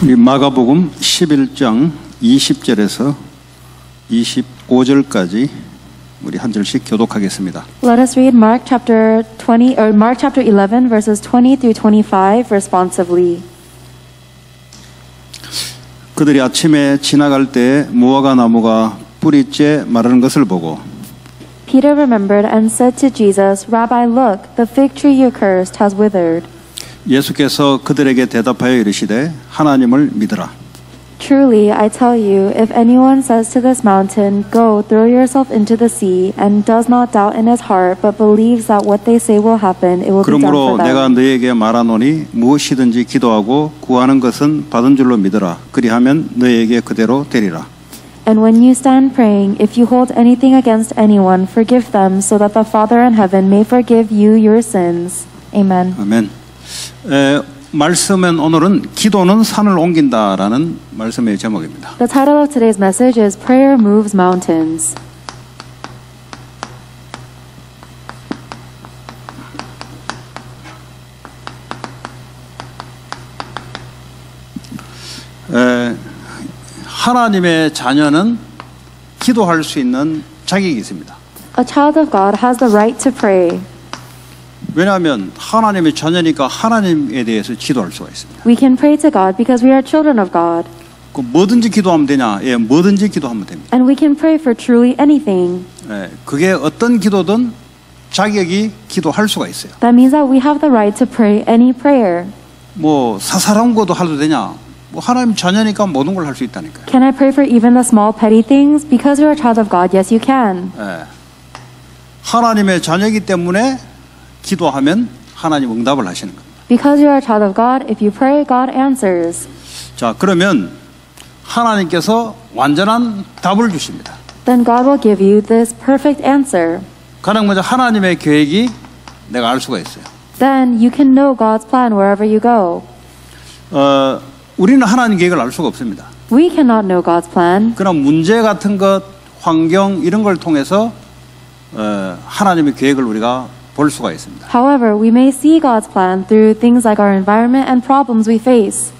우리 마가복음 11장 20절에서 25절까지 우리 한 절씩 교독하겠습니다. Let us read Mark chapter 20 or Mark chapter 11 verses 20 through 25 responsively. 그들이 아침에 지나갈 때 무화과 나무가 뿌리째 마르는 것을 보고 Peter remembered and said to Jesus, Rabbi, look, the fig tree you cursed has withered. 예수께서 그들에게 대답하여 이르시되 하나님을 믿으라. Truly, I tell you, if anyone says to this mountain, Go, throw yourself into the sea, and does not doubt in his heart, but believes that what they say will happen, it will be done 그러므로 for 내가 them. 너희에게 말하노니 무엇이든지 기도하고 구하는 것은 받은 줄로 믿으라. 그리하면 너희에게 그대로 되리라. And when you stand praying, if you hold anything against anyone, forgive them, so that the Father in heaven may forgive you your sins. Amen. 아멘. 말씀은 오늘은 기도는 산을 옮긴다라는 말씀의 제목입니다. The title of today's message is Prayer Moves Mountains. 하나님의 자녀는 기도할 수 있는 자격이 있습니다. A child of God has the right to pray. 왜냐하면 하나님의 자녀니까 하나님에 대해서 기도할 수가 있습니다. We can pray to God because we are children of God. 그 뭐든지 기도하면 되냐? 예, 뭐든지 기도하면 됩니다. And we can pray for truly anything. 예, 그게 어떤 기도든 자격이 기도할 수가 있어요. That means that we have the right to pray any prayer. 뭐 사사로운 것도 해도 되냐? 뭐 하나님 자녀니까 모든 걸 할 수 있다니까요. Can I pray for even the small petty things? Because you're a child of God, yes, you can. 예, 하나님의 자녀이기 때문에 기도하면 하나님 응답을 하시는 겁니다. Because you are a child of God, if you pray, God answers. 자, 그러면 하나님께서 완전한 답을 주십니다. Then God will give you this perfect answer. 가장 먼저 하나님의 계획이 내가 알 수가 있어요. Then you can know God's plan wherever you go. 우리는 하나님 계획을 알 수가 없습니다. We cannot know God's plan. 그러나 문제 같은 것, 환경 이런 걸 통해서 하나님의 계획을 우리가 볼 수가 있습니다. However, we may see God's plan through things like our environment and problems we face.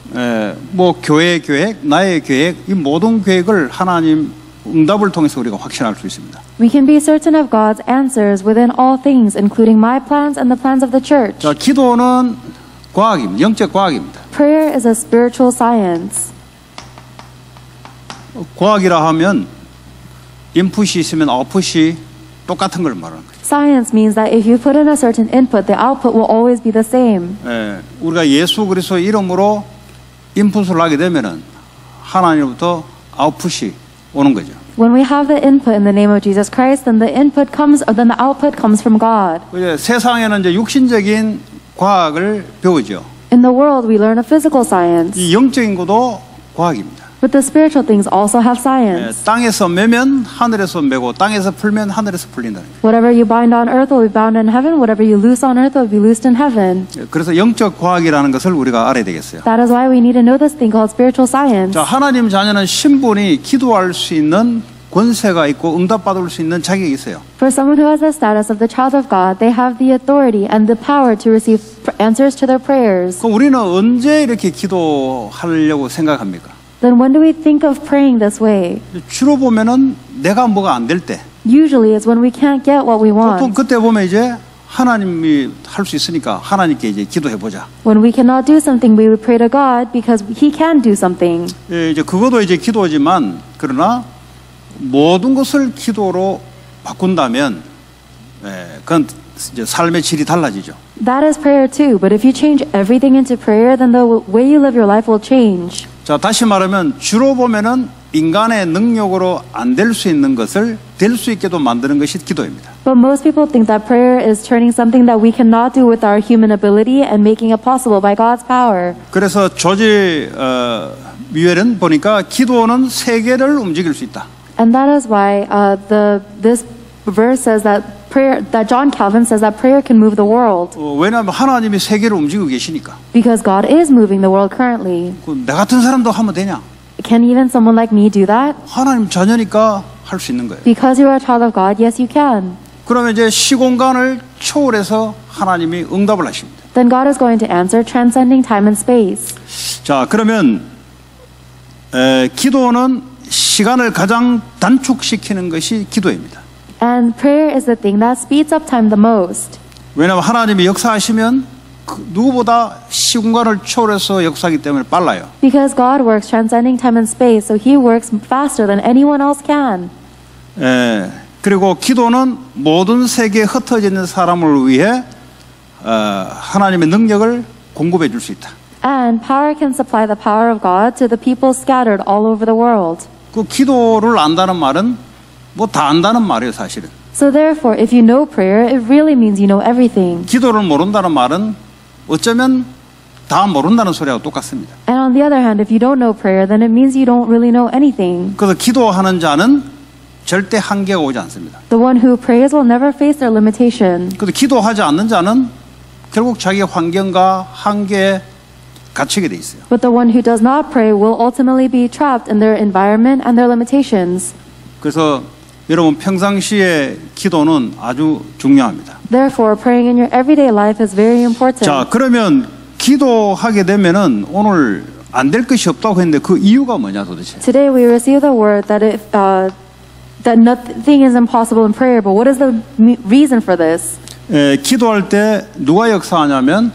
뭐 교회의 계획, 나의 계획, 이 모든 계획을 하나님 응답을 통해서 우리가 확신할 수 있습니다. We can be certain of God's answers within all things, including my plans and the plans of the church. 자, 기도는 과학입니다. 영적 과학입니다. Prayer is a spiritual science. 과학이라 하면 인풋이 있으면 아웃풋이 똑같은 걸 말하는 거예요. Science means that if you put in a certain input, the output will always be the same. 우리가 예수 그리스도 이름으로 인풋을 하게 되면은 하나님으로부터 아웃풋이 오는 거죠. When we have the input in the name of Jesus Christ, then the output comes from God. 이제 세상에는 이제 육신적인 과학을 배우죠. In the world, we learn a physical science, 이 영적인 것도 과학입니다. but the spiritual things also have science. 땅에서 매면 하늘에서 매고 땅에서 풀면 하늘에서 풀린다는 거예요. Whatever you bind on earth will be bound in heaven. Whatever you loose on earth will be loosed in heaven. 그래서 영적 과학이라는 것을 우리가 알아야 되겠어요. That is why we need to know this thing called spiritual science. 자, 하나님 자녀는 신분이 기도할 수 있는 권세가 있고 응답받을 수 있는 자격이 있어요. For someone who has the status of the child of God, they have the authority and the power to receive answers to their prayers. 그럼 우리는 언제 이렇게 기도하려고 생각합니까? Then when do we think of praying this way? 주로 보면은 내가 뭐가 안 될 때. Usually it's when we can't get what we 보통 want. 그때 보면 이제 하나님이 할 수 있으니까 하나님께 이제 기도해 보자. When we cannot do something, we would pray to God because He can do something. 이제 그것도 이제 기도지만 그러나 모든 것을 기도로 바꾼다면 그건 이제 삶의 질이 달라지죠. That is prayer too, but if you change everything into prayer, then the way you live your life will change. 자, 다시 말하면 주로 보면은 인간의 능력으로 안 될 수 있는 것을 될 수 있게도 만드는 것이 기도입니다. But most people think that prayer is turning something that we cannot do with our human ability and making it possible by God's power. 그래서 조지 미웰은 보니까 기도는 세계를 움직일 수 있다. And that is why this verse says that John Calvin says that prayer can move the world. 왜냐하면 하나님이 세계를 움직이고 계시니까. Because God is moving the world currently. 나 같은 사람도 하면 되냐? Can even someone like me do that? 하나님 자녀니까 할 수 있는 거예요. Because you are a child of God, yes, you can. 그러면 이제 시공간을 초월해서 하나님이 응답을 하십니다. Then God is going to answer, transcending time and space. 자, 그러면 기도는 시간을 가장 단축시키는 것이 기도입니다. And prayer is the thing that speeds up time the most. 왜냐하면 하나님이 역사하시면 누구보다 시공간을 초월해서 역사하기 때문에 빨라요. Because God works transcending time and space, so He works faster than anyone else can. 그리고 기도는 모든 세계에 흩어져 있는 사람을 위해 하나님의 능력을 공급해 줄 수 있다. And power can supply the power of God to the people scattered all over the world. 그 기도를 안다는 말은 뭐 다 안다는 말이에요, 사실은. So therefore, if you know prayer, it really means you know everything. 기도를 모른다는 말은 어쩌면 다 모른다는 소리하고 똑같습니다. And on the other hand, if you don't know prayer, then it means you don't really know anything. 그래서 기도하는 자는 절대 한계가 오지 않습니다. The one who prays will never face their limitation. 그래서 기도하지 않는 자는 결국 자기 환경과 한계에 갇히게 돼 있어요. But the one who does not pray will ultimately be trapped in their environment and their limitations. 그래서 여러분 평상시에 기도는 아주 중요합니다. Therefore, praying in your everyday life is very important. 자, 그러면 기도하게 되면은 오늘 안 될 것이 없다고 했는데 그 이유가 뭐냐 도대체? Today we receive the word that that nothing is impossible in prayer. But what is the reason for this? 기도할 때 누가 역사하냐면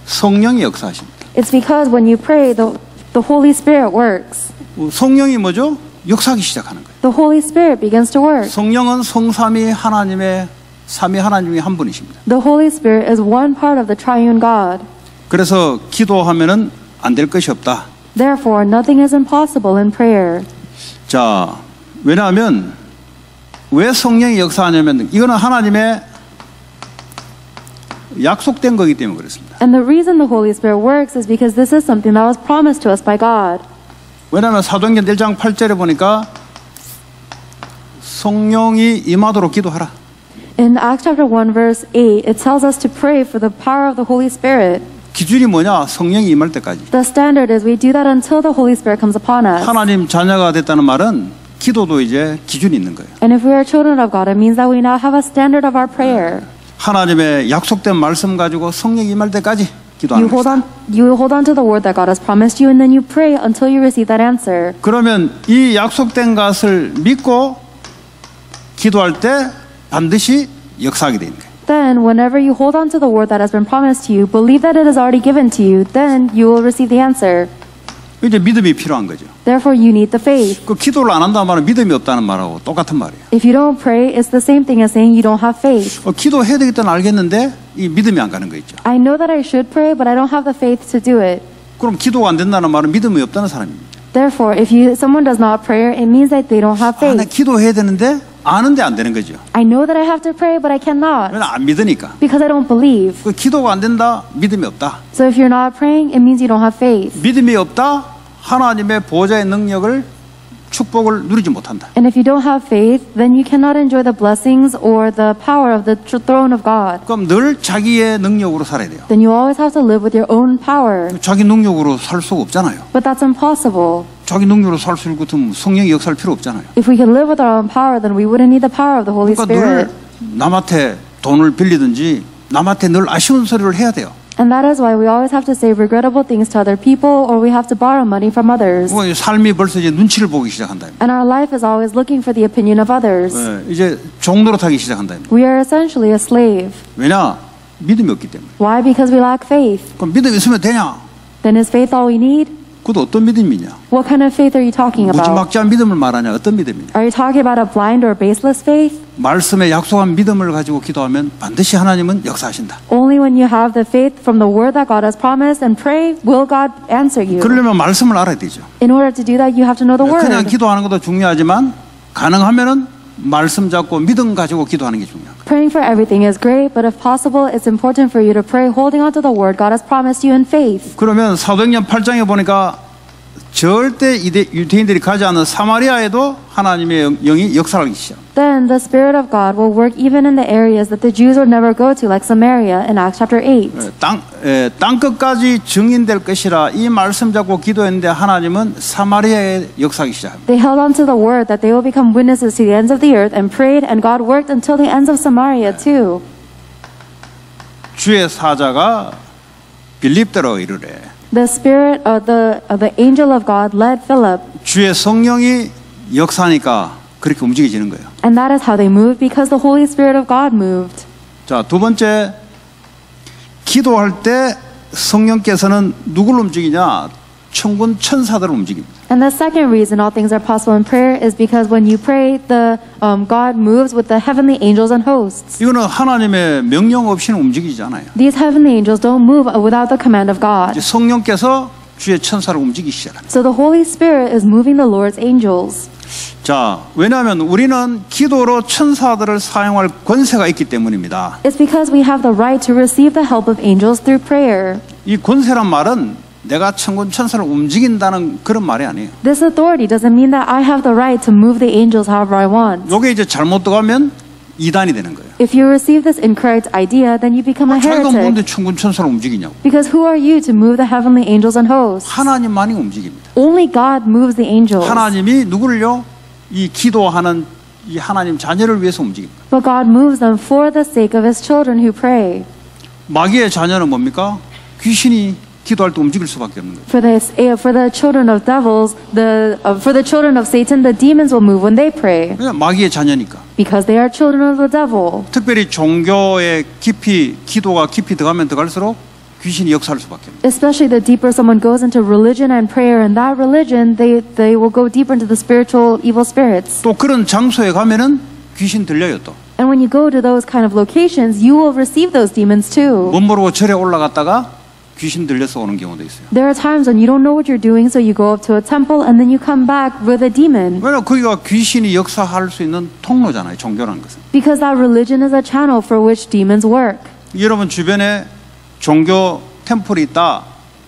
성령이 역사하십니다. It's because when you pray, the Holy Spirit works. 성령이 뭐죠? 역사하기 시작하는 거예요. The Holy Spirit begins to work. 성령은 성삼위 하나님의 삼위 하나님 중에 한 분이십니다. The Holy Spirit is one part of the triune God. 그래서 기도하면은 안 될 것이 없다. Therefore, nothing is impossible in prayer. 자, 왜냐하면 왜 성령이 역사하냐면 이거는 하나님의 약속된 거기 때문에 그렇습니다. And the reason the Holy Spirit works is because this is something that was promised to us by God. 왜냐하면 사도행전 1장 8절에 보니까 성령이 임하도록 기도하라. In Acts chapter 1 verse 8, it tells us to pray for the power of the Holy Spirit. 기준이 뭐냐? 성령이 임할 때까지. The standard is we do that until the Holy Spirit comes upon us. 하나님 자녀가 됐다는 말은 기도도 이제 기준이 있는 거예요. And if we are children of God, it means that we now have a standard of our prayer. 하나님의 약속된 말씀 가지고 성령이 임할 때까지 기도하는 것이다. You hold on to the word that God has promised you, and then you pray until you receive that answer. 그러면 이 약속된 것을 믿고 기도할 때 반드시 역사하게 되는 거예요. Then, whenever you hold on to the word that has been promised to you, believe that it is already given to you, then you will receive the answer. 이제 믿음이 필요한 거죠. Therefore, you need the faith. 그 기도를 안 한다는 말은 믿음이 없다는 말하고 똑같은 말이에요. If you don't pray, it's the same thing as saying you don't have faith. 기도해야 되겠다는 알겠는데 이 믿음이 안 가는 거 있죠. I know that I should pray, but I don't have the faith to do it. 그럼 기도가 안 된다는 말은 믿음이 없다는 사람입니다. Therefore, if someone does not pray, it means that they don't have 나 faith. 기도해야 되는데 아는데 안 되는 거죠. I know that I have to pray, but I cannot 왜냐면 안 믿으니까. because I don't believe. 그 기도가 안 된다, 믿음이 없다. So if you're not praying, it means you don't have faith. 믿음이 없다, 하나님의 보좌의 능력을 축복을 누리지 못한다. And if you don't have faith, then you cannot enjoy the blessings or the power of the throne of God. 그럼 늘 자기의 능력으로 살아야 돼요. Then you always have to live with your own power. 자기 능력으로 살 수가 없잖아요. But that's impossible. 자기 능력으로 살 수 있는 것은 성령이 역사할 필요 없잖아요. If we could live with our own power, then we wouldn't need the power of the Holy 그러니까 Spirit. 늘 남한테 돈을 빌리든지 남한테 늘 아쉬운 소리를 해야 돼요. And that is why we always have to say regrettable things to other people, or we have to borrow money from others. 삶이 벌써 이제 눈치를 보기 시작한다. And our life is always looking for the opinion of others. 이제 종노릇하기 시작한다. We are essentially a slave. 왜냐? 믿음이 없기 때문에. Why? Because we lack faith. 그럼 믿음 있으면 되냐? Then is faith all we need? 그것도 어떤 믿음이냐? What kind of faith are you talking about? 무지막지한 믿음을 말하냐? 어떤 믿음이냐? Are you talking about a blind or baseless faith? 말씀에 약속한 믿음을 가지고 기도하면 반드시 하나님은 역사하신다. Only when you have the faith from the word that God has promised and pray, will God answer you. 그러려면 말씀을 알아야 되죠. In order to do that, you have to know the word. 그냥 기도하는 것도 중요하지만 가능하면은 말씀 잡고 믿음 가지고 기도하는 게 중요합니다. Praying for everything is great, but if possible, it's important for you to pray holding on to the word God has promised you in faith. 그러면 사도행전 8장에 보니까 절대 유대인들이 가지 않은 사마리아에도 하나님의 영이 역사를 하기 시작. Then the Spirit of God will work even in the areas that the Jews would never go to, like Samaria in Acts chapter 8. 땅 끝까지 증인될 것이라 이 말씀 잡고 기도했는데 하나님은 사마리아에 역사하기 시작합니다. They held on to the word that they will become witnesses to the ends of the earth and prayed, and God worked until the ends of Samaria too. 주의 사자가 빌립더로 이르되 The spirit of the angel of God led Philip, 주의 성령이 역사하니까 그렇게 움직여지는 거예요. and that is how they moved because the Holy Spirit of God moved. 자, 두 번째, 기도할 때 성령께서는 누구를 움직이냐? 천군 천사들을 움직입니다. And the second reason all things are possible in prayer is because when you pray, God moves with the heavenly angels and hosts. 이거는 하나님의 명령 없이는 움직이지 않아요. These heavenly angels don't move without the command of God. 이제 성령께서 주의 천사를 움직이기 시작합니다. So the Holy Spirit is moving the Lord's angels. 자, 왜냐하면 우리는 기도로 천사들을 사용할 권세가 있기 때문입니다. It's because we have the right to receive the help of angels through prayer. 이 권세란 말은 내가 천군 천사를 움직인다는 그런 말이 아니에요. This authority doesn't mean that I have the right to move the angels however I want. 이게 이제 잘못 들어가면 이단이 되는 거예요. If you receive this incorrect idea, then you become a 자기가 뭔데 heretic. 천군 천사를 움직이냐고. Because who are you to move the heavenly angels and hosts? 하나님만이 움직입니다. Only God moves the angels. 하나님이 누구를요? 이 기도하는 이 하나님 자녀를 위해서 움직입니다. But God moves them for the sake of His children who pray. 마귀의 자녀는 뭡니까? 귀신이 기도할 때 움직일 수밖에 없는 거예요. For the children of devils, for the children of Satan, the demons will move when they pray. 그냥 마귀의 자녀니까. Because they are children of the devil. 특별히 종교에 깊이 기도가 깊이 들어가면 들어갈수록 귀신이 역사할 수밖에 없어요. Especially the deeper someone goes into religion and prayer, in that religion, they will go deeper into the spiritual evil spirits. 또 그런 장소에 가면은 귀신 들려요 또. And when you go to those kind of locations, you will receive those demons too. 못 모르고 절에 올라갔다가 귀신 들려서 오는 경우도 있어요. There are times when you don't know what you're doing, so you go up to a temple and then you come back with a demon. 왜냐면 거기가 귀신이 역사할 수 있는 통로잖아요. 종교라는 것은. Because that religion is a channel for which demons work. 여러분 주변에 종교 템플이 있다.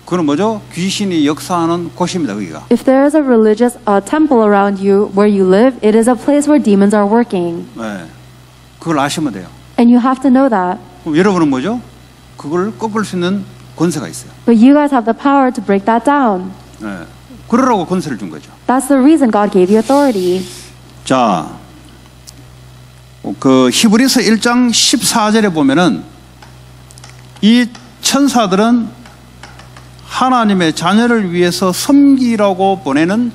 그건 뭐죠? 귀신이 역사하는 곳입니다. 거기가. If there is a religious temple around you where you live, it is a place where demons are working. 네, 그걸 아시면 돼요. And you have to know that. 그럼 여러분은 뭐죠? 그걸 꺾을 수 있는 권세가 있어요. But you guys have the power to break that down. 네, 그러라고 권세를 준 거죠. That's the reason God gave you authority. 자, 그 히브리서 1장 14절에 보면은 이 천사들은 하나님의 자녀를 위해서 섬기라고 보내는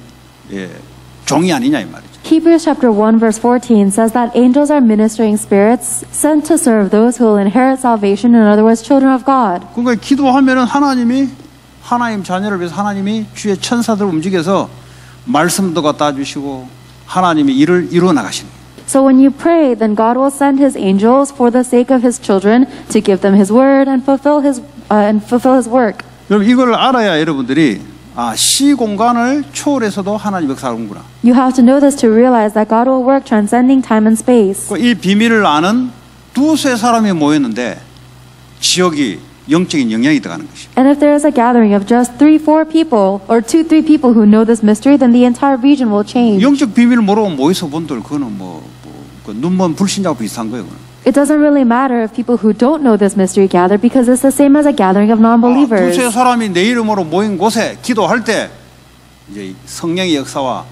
종이 아니냐 이 말이죠. Hebrews chapter 1 verse 14 says that angels are ministering spirits sent to serve those who will inherit salvation, in other words, children of God. 그러니까 기도하면은 하나님 자녀를 위해서 하나님이 주의 천사들 움직여서 말씀도 갖다 주시고 하나님이 일을 이루어 나가시는 거예요. So when you pray, then God will send His angels for the sake of His children to give them His word and fulfill His work. 여러분 이걸 알아야 여러분들이 시공간을 초월해서도 하나님 역사하는구나. You have to know this to realize that God will work transcending time and space. 이 비밀을 아는 두세 사람이 모였는데 지역이 영적인 영향이 들어가는 것이. And if there is a gathering of just 3-4 people or 2-3 people who know this mystery, then the entire region will change. 영적 비밀을 모르고 모여서 본들 그거는 눈먼 불신자하고 비슷한 거예요. 그거는. It doesn't really matter if people who don't know this mystery gather, because it's the same as a gathering of non-believers. 두세 사람이 내 이름으로 모인 곳에 기도할 때 이제 성령의 역사와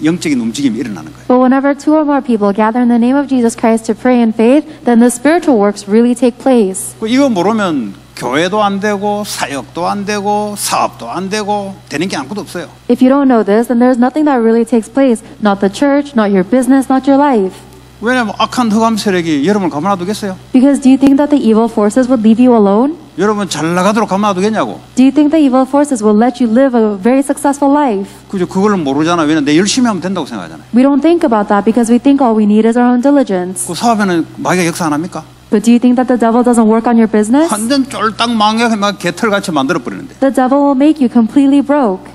영적인 움직임이 일어나는 거예요. But whenever 2 or more people gather in the name of Jesus Christ to pray in faith, then the spiritual works really take place. 이거 모르면 교회도 안 되고 사역도 안 되고 사업도 안 되고 되는 게 아무것도 없어요. If you don't know this, then there's nothing that really takes place. Not the church, not your business, not your life. 왜냐하면 악한 흑암 세력이 여러분을 가만놔두겠어요? Because do you think that the evil forces would leave you alone? 여러분 잘 나가도록 가만놔두겠냐고? Do you think the evil forces will let you live a very successful life? 그죠? 그걸 모르잖아. 왜냐면 내 열심히 하면 된다고 생각하잖아요. We don't think about that because we think all we need is our own diligence. 그 사업에는 마귀가 역사 안 합니까? But do you think that the devil doesn't work on your business? 완전 쫄딱 망해 막 개털같이 만들어 버리는데. The devil will make you completely broke.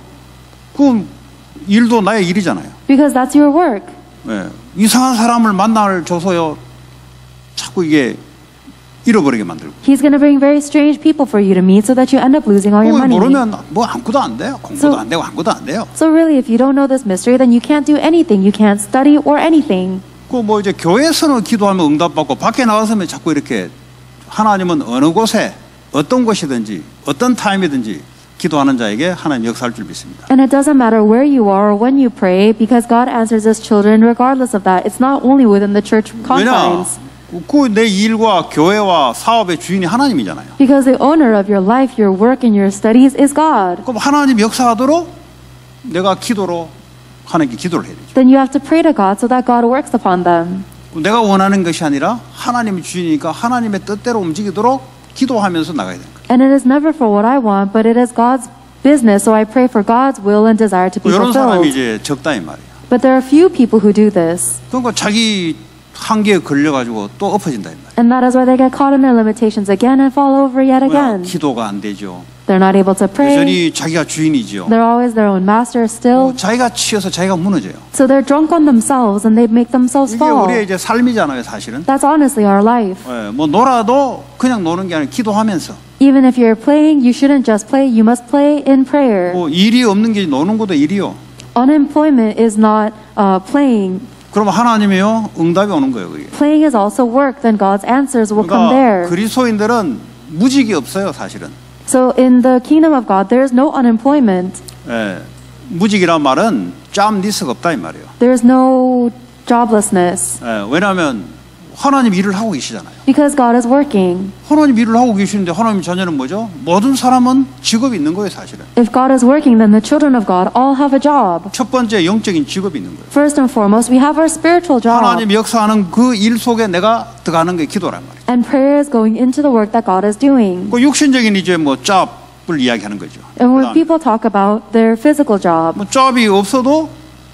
그 일도 나의 일이잖아요. Because that's your work. 네. 이상한 사람을 만날 줘서요. 자꾸 이게 잃어버리게 만들고. He's going to bring very strange people for you to meet so that you end up losing all your 그걸 money. 모르면 뭐 아무것도 안 돼요. 공부도 안 되고 아무것도 안 돼요. So really, if you don't know this mystery, then you can't do anything. You can't study or anything. 그 뭐 이제 교회에서는 기도하면 응답받고 밖에 나가서면 자꾸 이렇게 하나님은 어느 곳에 어떤 곳이든지 어떤 타임이든지 기도하는 자에게 하나님 역사할 줄 믿습니다. And it doesn't matter where you are or when you pray, because God answers His children regardless of that. It's not only within the church confines. 그 내 일과 교회와 사업의 주인이 하나님이잖아요. Because the owner of your life, your work, and your studies is God. 그럼 하나님 역사하도록 내가 기도로 하나님께 기도를 해야 되죠. Then you have to pray to God so that God works upon them. 내가 원하는 것이 아니라 하나님이 주인이니까 하나님의 뜻대로 움직이도록 기도하면서 나가야 되는 거예요. And it is never for what I want, but it is God's business, so I pray for God's will and desire to be 이런 사람이 fulfilled. 이제 적다 이 말이에요. But there are few people who do this. 그러니까 자기 한계에 걸려가지고 또 엎어진다 이 말이에요. And that is why they get caught in their limitations again and fall over yet again. 기도가 안 되죠. They're not able to pray. 여전히 자기가 주인이죠. They're always their own master still. 자기가 치여서 자기가 무너져요. So they're drunk on themselves and they make themselves 이게 fall. 우리의 이제 삶이잖아요, 사실은. That's honestly our life. 예, 뭐 놀아도 그냥 노는 게 아니라 기도하면서. Even if you're playing, you shouldn't just play. You must play in prayer. 뭐 일이 없는 게 노는 것도 일이요. Unemployment is not playing. 그러면 하나님이요 응답이 오는 거예요, 그게. Playing is also work. Then God's answers will come 그러니까 there. 그리스도인들은 무직이 없어요, 사실은. So in the kingdom of God, there is no unemployment. 예, 무직이란 말은 짬 니스가 없다 이 말이에요. There is no joblessness 예, 왜냐하면 하나님 일을 하고 계시잖아요. because God is working. 하나님 일을 하고 계시는데 하나님 자녀는 뭐죠? 모든 사람은 직업이 있는 거예요, 사실은. If God is working, then the children of God all have a job. 첫 번째 영적인 직업이 있는 거예요. First and foremost, we have our spiritual job. 하나님 역사하는 그 일 속에 내가 들어가는 게 기도란 말이에요. And prayer is going into the work that God is doing. 그 육신적인 이제 뭐 짭을 이야기하는 거죠. And when people talk about their physical job, 뭐 짭이 없어도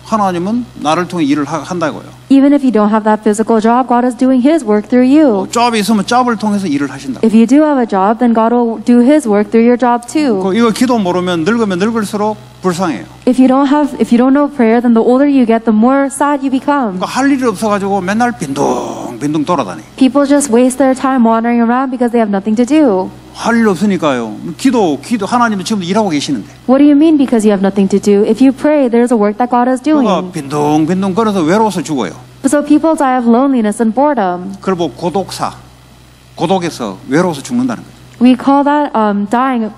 하나님은 나를 통해 일을 한다고요. even if you don't have that physical job, God is doing His work through you. 짭이 있으면 짭을 통해서 일을 하신다. If you do have a job, then God will do His work through your job too. 이거 기도 모르면 늙으면 늙을수록 불쌍해요. If you don't know prayer, then the older you get, the more sad you become. 그러니까 할 일이 없어가지고 맨날 빈둥빈둥 돌아다니. People just waste their time wandering around because they have nothing to do. 할 일 없으니까요. 기도 하나님은 지금 일하고 계시는데. What do you mean because you have nothing to do? If you pray, there's a work that God is doing. 그러니까 빈둥빈둥 걸어서 외로워서 죽어요. So people die of loneliness and boredom. 그리고 고독에서 외로워서 죽는다는 거예요. We call that dying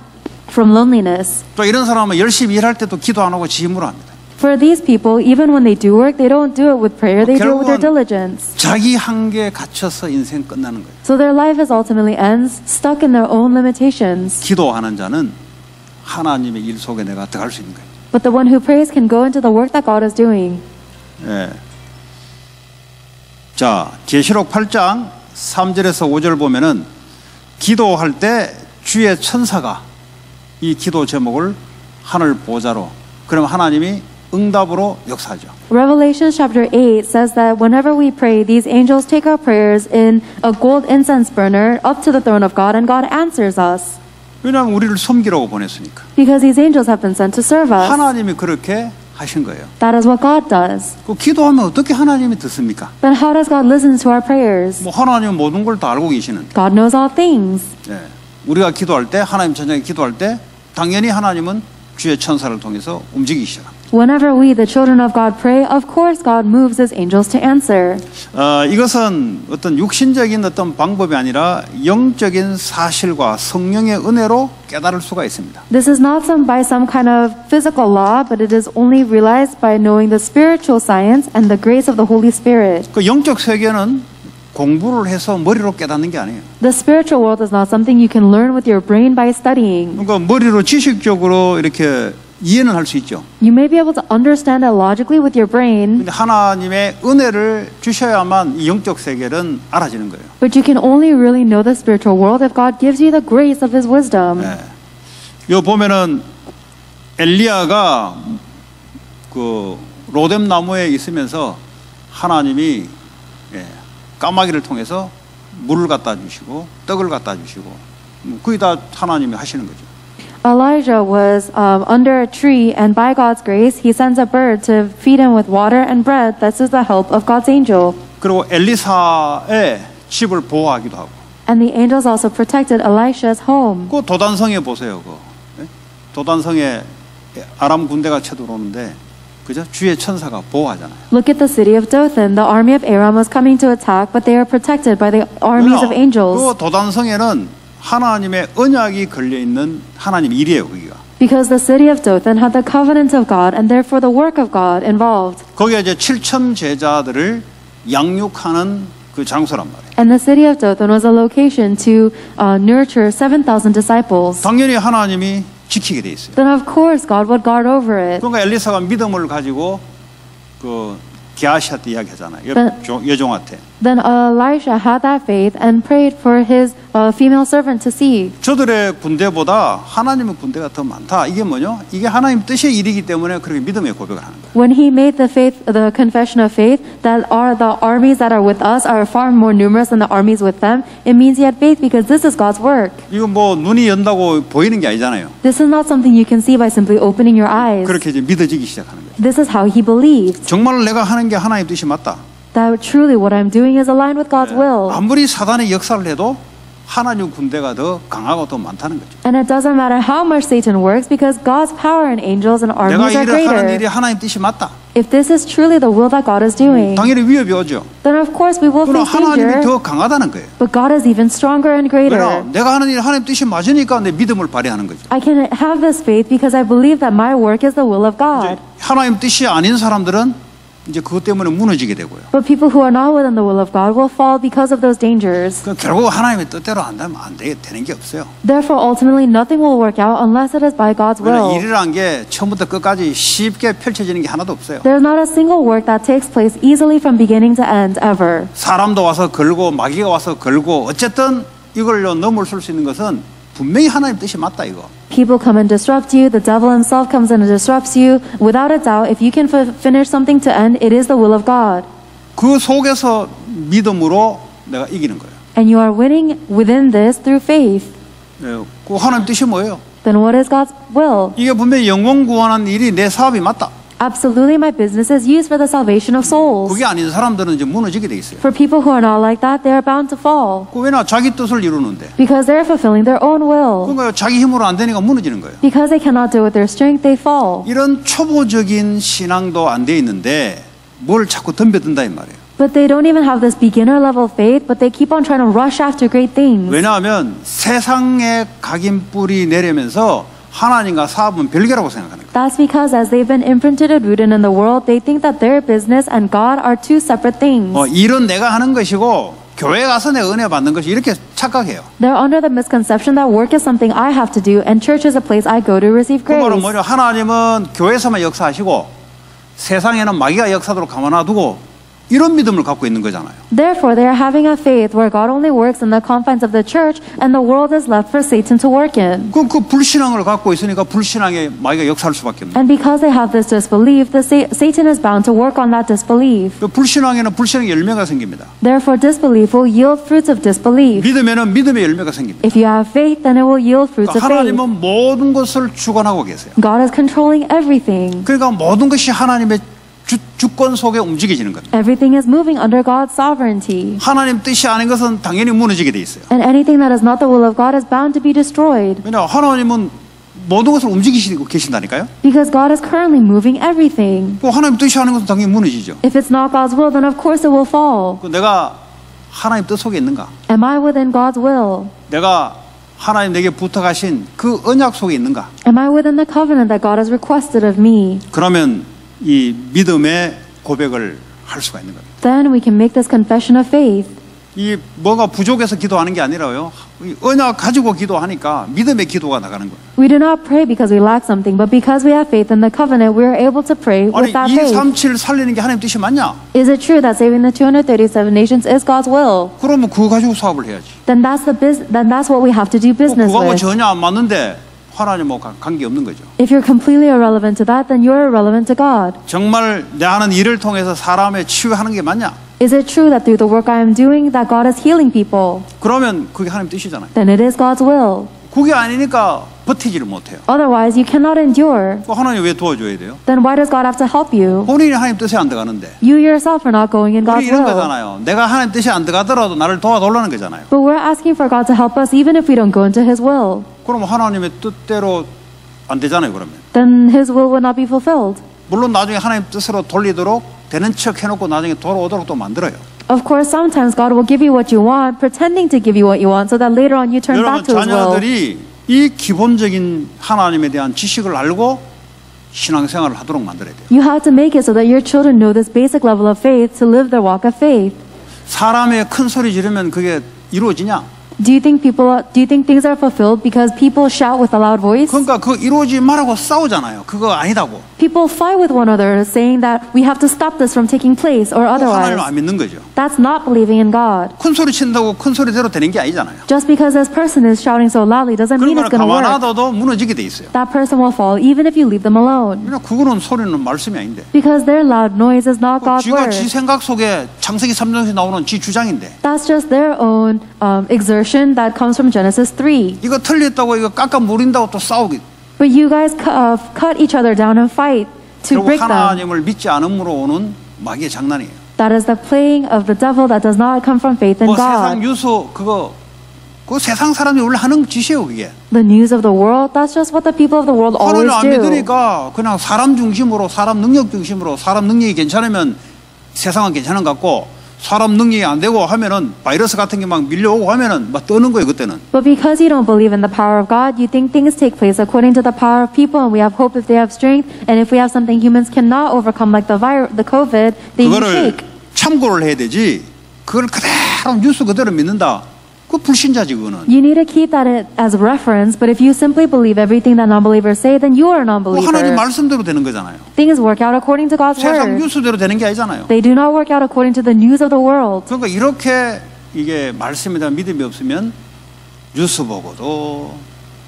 from loneliness. 또 이런 사람은 열심히 일할 때도 기도 안 하고 지 힘으로 합니다. For these people, even when they do work, they don't do it with prayer, they do it with their diligence. 자기 한계에 갇혀서 인생 끝나는 거예요. So their life is ultimately ends stuck in their own limitations. 기도하는 자는 하나님의 일 속에 내가 들어갈 수 있는 거예요. But the one who prays can go into the work that God is doing. 예. 자, 계시록 8장 3절에서 5절 보면은 기도할 때 주의 천사가 이 기도 제목을 하늘 보좌로, 그러면 하나님이 응답으로 역사하죠. Revelation chapter 8 says that whenever we pray, these angels take our prayers in a gold incense burner up to the throne of God, and God answers us. 왜냐하면 우리를 섬기라고 보냈으니까. Because these angels have been sent to serve us. 하나님이 그렇게 하신 거예요. That is what God does. 그 기도하면 어떻게 하나님이 듣습니까? Then how does God listen to our prayers? 뭐 하나님은 모든 걸 다 알고 계시는데. God knows all things. 예. 우리가 기도할 때, 하나님 전쟁에 기도할 때 당연히 하나님은 주의 천사를 통해서 움직이기 시작합니다. Whenever we, the children of God, pray, of course God moves His angels to answer. 이것은 어떤 육신적인 어떤 방법이 아니라 영적인 사실과 성령의 은혜로 깨달을 수가 있습니다. This is not by some kind of physical law, but it is only realized by knowing the spiritual science and the grace of the Holy Spirit. 그 영적 세계는 공부를 해서 머리로 깨닫는 게 아니에요. The spiritual world is not something you can learn with your brain by studying. 그러니까 머리로 지식적으로 이렇게 이해는 할 수 있죠. You may be able to understand it logically with your brain, 근데 하나님의 은혜를 주셔야만 이 영적 세계는 알아지는 거예요. but you can only really know the spiritual world if God gives you the grace of His wisdom. 네. 요 보면은 엘리야가 그 로뎀 나무에 있으면서 하나님이 까마귀를 통해서 물을 갖다 주시고 떡을 갖다 주시고 그게 다 하나님이 하시는 거죠. Elijah was under a tree, and by God's grace, he sends a bird to feed him with water and bread. This is the help of God's angel. 그리고 엘리사의 집을 보호하기도 하고. And the angels also protected Elisha's home. 그 도단성에 보세요. 그 도단성에 아람 군대가 쳐들어오는데, 그죠? 주의 천사가 보호하잖아요. Look at the city of Dothan. The army of Aram was coming to attack, but they are protected by the armies of angels. 그 도단성에는 하나님의 언약이 걸려 있는 하나님 일이에요, 거기가. Because the city of Dothan had the covenant of God, and therefore the work of God involved. 거기에 이제 7천 제자들을 양육하는 그 장소란 말이에요. And the city of Dothan was a location to nurture 7,000 disciples. 당연히 하나님이 지키게 돼 있어요. Then of course God would guard over it. 그러니까 엘리사가 믿음을 가지고 그 게하시한테 이야기하잖아요. 여종한테. Then Elisha had that faith and prayed for his female servant to see. 저들의 군대보다 하나님의 군대가 더 많다. 이게 뭐냐? 이게 하나님 뜻의 일이기 때문에 그렇게 믿음의 고백을 하는 거예요. When he made the confession of faith that the armies that are with us are far more numerous than the armies with them, it means he had faith because this is God's work. 이거 뭐 눈이 연다고 보이는 게 아니잖아요. This is not something you can see by simply opening your eyes. 그렇게 이제 믿어지기 시작하는 거예요. This is how he believed. 정말 내가 하는 게 하나님 뜻이 맞다. That truly what I'm doing is aligned with God's will. 아무리 사단의 역사를 해도 하나님 군대가 더 강하고 더 많다는 거죠. And it doesn't matter how much Satan works because God's power and angels and 내가 armies are 일을 하는 일이 greater. 하나님 뜻이 맞다. If this is truly the will that God is doing, 당연히 위협이 오죠. then of course we will 그러나 face 하나님이 danger. 더 강하다는 거예요. But God is even stronger and 왜냐? greater. 내가 하는 일이 하나님 뜻이 맞으니까 내 믿음을 발휘하는 거죠. I can have this faith because I believe that my work is the will of God. 하나님 뜻이 아닌 사람들은 이제 그것 때문에 무너지게 되고요. But people who are not within the will of God will fall because of those dangers. 결국 하나님의 뜻대로 안 되면 되는 게 없어요. Therefore, ultimately, nothing will work out unless it is by God's will. 일이란 게 처음부터 끝까지 쉽게 펼쳐지는 게 하나도 없어요. There's not a single work that takes place easily from beginning to end ever. 사람도 와서 걸고 마귀가 와서 걸고 어쨌든 이걸로 넘어설 수 있는 것은 분명히 하나님 뜻이 맞다 이거. People come and disrupt you. The devil himself comes in and disrupts you. Without a doubt, if you can finish something to end, it is the will of God. 그 속에서 믿음으로 내가 이기는 거예요. And you are winning within this through faith. 그 하나님 뜻이 뭐예요? Then what is God's will? 이게 분명히 영혼 구원하는 일이 내 사업이 맞다. Absolutely, my business is used for the salvation of souls. 그게 아닌 사람들은 이제 무너지게 돼 있어요. For people who are not like that, they are bound to fall. 그 왜냐 자기 뜻을 이루는데. Because they're fulfilling their own will. 그러니까 자기 힘으로 안 되니까 무너지는 거예요. Because they cannot do it with their strength, they fall. 이런 초보적인 신앙도 안 돼 있는데 뭘 자꾸 덤벼든다 이 말이에요. But they don't even have this beginner level faith, but they keep on trying to rush after great things. 왜냐하면 세상의 각인뿔이 내려면서 하나님과 사업은 별개라고 생각하는 거예요. That's because as they've been imprinted and rooted in the world, they think that their business and God are two separate things. 일은 내가 하는 것이고 교회 가서 내가 은혜 받는 것이 이렇게 착각해요. They're under the misconception that work is something I have to do and church is a place I go to receive 그 말은 grace. 뭐냐? 하나님은 교회에서만 역사하시고 세상에는 마귀가 역사도록 가만놔두고 이런 믿음을 갖고 있는 거잖아요. Therefore, they are having a faith where God only works in the confines of the church and the world is left for Satan to work in. 그럼 그 불신앙을 갖고 있으니까 불신앙에 마귀가 역사할 수밖에 없는. And because they have this disbelief, Satan is bound to work on that disbelief. 그 불신앙에는 불신앙의 열매가 생깁니다. Therefore, disbelief will yield fruits of disbelief. 믿음에는 믿음의 열매가 생깁니다. If you have faith, then it will yield fruits of faith. 하나님은 모든 것을 주관하고 계세요. God is controlling everything. 그러니까 모든 것이 하나님의 주권 속에 움직여지는 겁니다. Everything is moving under God's sovereignty. 하나님 뜻이 아닌 것은 당연히 무너지게 돼 있어요. And anything that is not the will of God is bound to be destroyed. 왜냐 하나님은 모든 것을 움직이시고 계신다니까요. Because God is currently moving everything. 그 하나님 뜻이 아닌 것은 당연히 무너지죠. If it's not God's will, then of course it will fall. 그 내가 하나님 뜻 속에 있는가? Am I within God's will? 내가 하나님 내게 부탁하신 그 언약 속에 있는가? Am I within the covenant that God has requested of me? 그러면 이 믿음의 고백을 할 수가 있는 겁니다. Then we can make this confession of faith. 이 뭐가 부족해서 기도하는 게 아니라요. 이 언약 가지고 기도하니까 믿음의 기도가 나가는 거예요. We do not pray because we lack something, but because we have faith in the covenant, we are able to pray 아니 with that faith. 237 살리는 게 하나님 뜻이 맞냐? Is it true that saving the 237 nations is God's will? 그러면 그거 가지고 사업을 해야지. Then that's what we have to do business 그거하고 with. 전혀 안 맞는데 하나님하고 관계 없는 거죠. If you're completely irrelevant to that, then you're irrelevant to God. 정말 내 하는 일을 통해서 사람의 치유하는 게 맞냐? Is it true that through the work I am doing that God is healing people? 그러면 그게 하나님 뜻이잖아요. Then it is God's will. 그게 아니니까 버티지를 못해요. Otherwise, you cannot endure. 그 하나님 왜 도와줘야 돼요? Then why does God have to help you? 본인이 하나님 뜻에 안 들어가는데. You yourself are not going in 우리 God's 이런 will. 거잖아요. 내가 하나님 뜻에 안 들어가더라도 나를 도와달라는 거잖아요. But we're asking for God to help us even if we don't go into His will. 그럼 하나님의 뜻대로 안 되잖아요. 그러면. Then His will would not be fulfilled. 물론 나중에 하나님 뜻으로 돌리도록 되는 척 해놓고 나중에 돌아오도록 또 만들어요. Of course, sometimes God will give you what you want, pretending to give you what you want, so that later on you turn 여러분 back to His will. 자녀들이 이 기본적인 하나님에 대한 지식을 알고 신앙생활을 하도록 만들어야 돼요. You have to make it so that your children know this basic level of faith to live their walk of faith. 사람의 큰 소리 지르면 그게 이루어지냐? Do you think things are fulfilled because people shout with a loud voice? 그러니까 그 이루어지지 말라고 싸우잖아요. 그거 아니다고. People fight with one another saying that we have to stop this from taking place or 하나님을 otherwise. 안 믿는 거죠. That's not believing in God. 큰 소리 친다고 큰 소리대로 되는 게 아니잖아요. Just because this person is shouting so loudly doesn't mean 그러면 it's going to 가만 work. 놔둬도 무너지게 돼 있어요. That person will fall even if you leave them alone. 그냥 그거는 소리는 말씀이 아닌데. Because their loud noise is not God's 지가 word. 지 생각 속에 창세기 3장에서 나오는 지 주장인데. That's just their own exertion that comes from Genesis 3. 이거 틀렸다고 이거 깎아 무린다고 또 싸우기. But you guys cut each other down and fight to 결국 break them. 하나님을 믿지 않음으로 오는 마귀의 장난이에요. That is the playing of the devil that does not come from faith in 뭐 세상 God. 뉴스 그 세상 사람들이 원래 하는 짓이에요 그게. The news of the world, that's just what the people of the world always 하나님을 안 do. 믿으니까 그냥 사람 중심으로 사람 능력 중심으로 사람 능력이 괜찮으면 세상은 괜찮은 것 같고 사람 능력이 안 되고 하면은 바이러스 같은 게 막 밀려오고 하면은 막 떠는 거예요 그때는. But because you don't believe in the power of God, you think things take place according to the power of people, and we have hope if they have strength, and if we have something humans cannot overcome, like the COVID, then you 그거를 shake. 참고를 해야 되지. 그걸 그대로 뉴스 그대로 믿는다. 그 불신자지 그거는. You need to keep that as reference, but if you simply believe everything that non-believers say, then you are a 뭐 하나님 non-believer. 말씀대로 되는 거잖아요. Things work out according to God's 세상 word. 뉴스대로 되는 게 아니잖아요. They do not work out according to the news of the world. 그러니까 이렇게 이게 말씀에 대한 믿음이 없으면 뉴스 보고도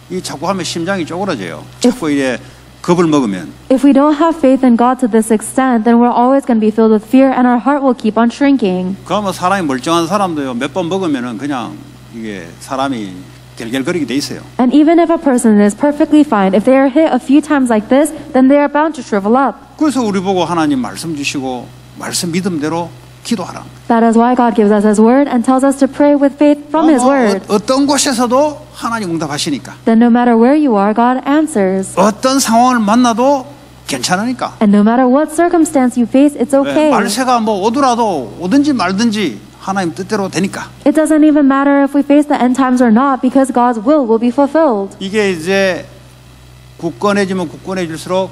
이 자꾸 하면 심장이 쪼그라져요. 자꾸 이제 겁을 먹으면. If we don't have faith in God to this extent, then we're always going to be filled with fear, and our heart will keep on shrinking. 그러면 사람이 멀쩡한 사람도요 몇 번 먹으면은 그냥 이게 사람이 결결거리게 돼 있어요. And even if a person is perfectly fine, if they are hit a few times like this, then they are bound to shrivel up. 그래서 우리 보고 하나님 말씀 주시고 말씀 믿음대로 기도하라. That is why God gives us His word and tells us to pray with faith from His word. 어떤 곳에서도 하나님 응답하시니까. Then no matter where you are, God answers. 어떤 상황을 만나도 괜찮으니까. And no matter what circumstance you face, it's okay. 말세가 뭐 오더라도 오든지 말든지 하나님 뜻대로 되니까. It doesn't even matter if we face the end times or not, because God's will be fulfilled. 이게 이제 굳건해지면 굳건해질수록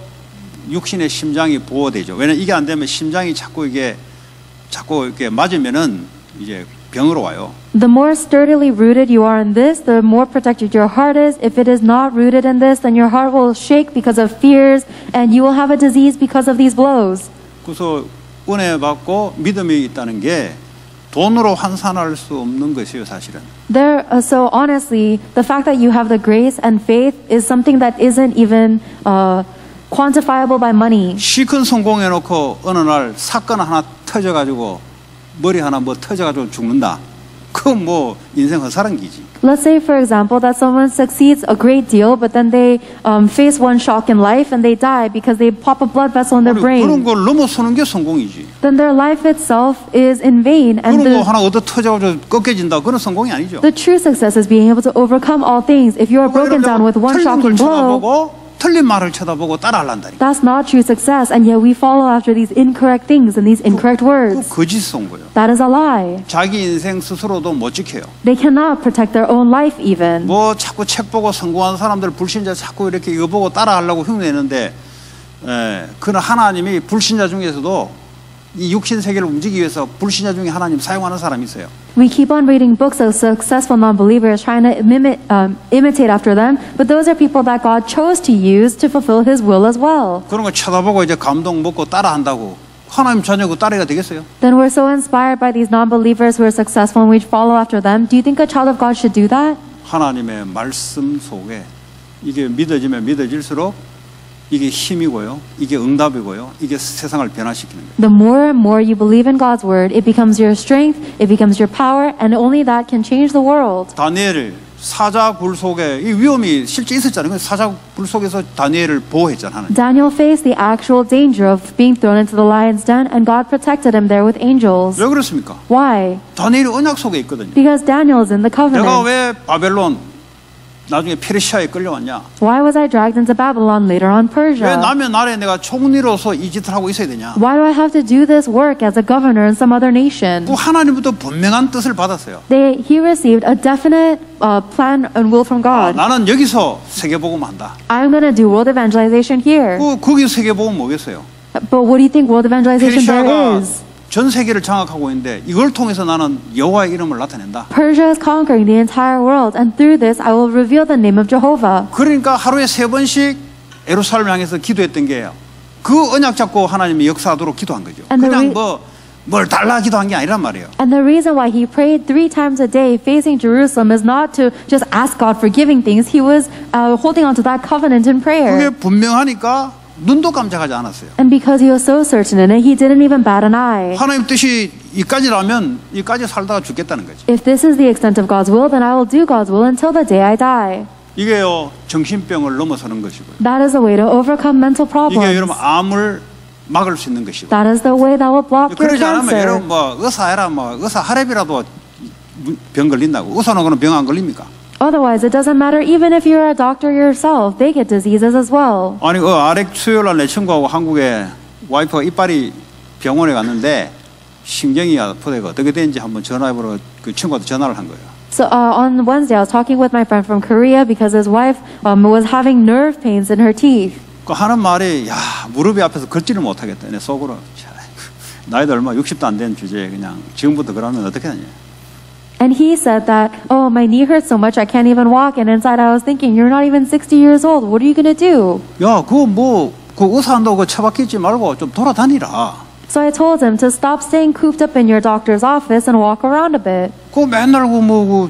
육신의 심장이 보호되죠. 왜냐면 이게 안 되면 심장이 자꾸 이렇게 맞으면은 이제 병으로 와요. The more sturdily rooted you are in this, the more protected your heart is. If it is not rooted in this, then your heart will shake because of fears, and you will have a disease because of these blows. 그래서 은혜 받고 믿음이 있다는 게 돈으로 환산할 수 없는 것이에요, 사실은. So honestly, the fact that you have the grace and faith is something that isn't even quantifiable by money. 시큰 성공해놓고 어느 날 사건 하나 터져가지고 머리 하나 뭐 터져가지고 죽는다. 그건 뭐 인생 헛살은기지. Let's say, for example, that someone succeeds a great deal, but then they face one shock in life and they die because they pop a blood vessel in their 그런 brain. 걸 넘어서는 게 성공이지. Then their life itself is in vain, and 그런 거 하나 얻어 터져가지고 꺾여진다. 그건 성공이 아니죠. the true success is being able to overcome all things. If you are broken down with one 틀린 걸 shocking blow, 쳐다보고 틀린 말을 쳐다보고 따라하란다니까. that's not true success, and yet we follow after these incorrect things and these incorrect 그 words. 거짓 선거예요. That is a lie. 자기 인생 스스로도 못 지켜요. They cannot protect their own life even. 뭐 자꾸 책 보고 성공한 사람들 불신자 자꾸 이렇게 이거 보고 따라하려고 흉내내는데, 그는 하나님이 불신자 중에서도 이 육신 세계를 움직이기 위해서 불신자 중에 하나님 사용하는 사람이 있어요. We keep on reading books of successful non-believers trying to imitate after them, but those are people that God chose to use to fulfill His will as well. 그런 거 쳐다보고 이제 감동 먹고 따라한다고 하나님 자녀 그 딸애가 되겠어요? Then we're so inspired by these non-believers who are successful and we follow after them. Do you think a child of God should do that? 하나님의 말씀 속에 이게 믿어지면 믿어질수록 이게 힘이고요, 이게 응답이고요, 이게 세상을 변화시키는 거예요. The more and more you believe in God's word, it becomes your strength, it becomes your power, and only that can change the world. 다니엘 사자굴 속에 이 위험이 실제 있었잖아요. 사자굴 속에서 다니엘을 보호했잖아요. Daniel faced the actual danger of being thrown into the lion's den, and God protected him there with angels. 왜 그렇습니까? Why? 다니엘이 언약 속에 있거든요. Because Daniel is in the 내가 covenant. 왜 바벨론 나중에 페르시아에 끌려왔냐? Why was I dragged into Babylon, later on 왜 Persia? 남의 나라에 내가 총리로서 이 짓을 하고 있어야 되냐? Why do I have to do this work as a governor in some other nation? 그 하나님부터 분명한 뜻을 받았어요. He received a definite plan and will from God. 나는 여기서 세계복음 한다. I'm going to do world evangelization here. 거기 세계복음 뭐겠어요? But what do you think world evangelization there 페르시아가 is? 전 세계를 장악하고 있는데 이걸 통해서 나는 여호와의 이름을 나타낸다. Persia is conquering the entire world, and through this I will reveal the name of Jehovah. 그러니까 하루에 3번씩 예루살렘을 향해서 기도했던 게요. 그 언약 잡고 하나님이 역사하도록 기도한 거죠. And the 그냥 뭘 달라 기도한 게 아니란 말이에요. And the reason why he prayed 3 times a day facing Jerusalem is not to just ask God for giving things. He was holding on to that covenant in 그게 prayer. 분명하니까 눈도 깜짝하지 않았어요. And because he was so certain in it, he didn't even bat an eye. 하나님 뜻이 이까지라면 이까지 살다가 죽겠다는 거지. If this is the extent of God's will, then I will do God's will until the day I die. 이게요 정신병을 넘어서는 것이고요. That is a way to overcome mental 이게 여러분 problems. 암을 막을 수 있는 것이고. That is the way that will block your 그러지 않으면 cancer. 여러분 의사해라 의사 하랩이라도 병 걸린다고. 의사는 그런 병 안 걸립니까? Otherwise, it doesn't matter. Even if you're a doctor yourself, they get diseases as well. 아니 아렉 수요일 날 내 친구하고 한국에 와이프가 이빨이 병원에 갔는데 심경이 아프대가 어떻게 되는지 한번 전화해보러 그 친구한테 전화를 한 거예요. So on Wednesday, I was talking with my friend from Korea because his wife was having nerve pains in her teeth. 그 하는 말이 야 무릎이 앞에서 걷지를 못하겠다. 내 속으로 나이도 얼마 60도 안 된 주제에 그냥 지금부터 그러면 어떻게 하냐. And he said that, oh, my knee hurts so much I can't even walk. And inside I was thinking, you're not even 60 years old. What are you going to do? 야, 그 의사 한다고 그 처박히지 말고 좀 돌아다니라. So I told him to stop staying cooped up in your doctor's office and walk around a bit. 그 맨날 뭐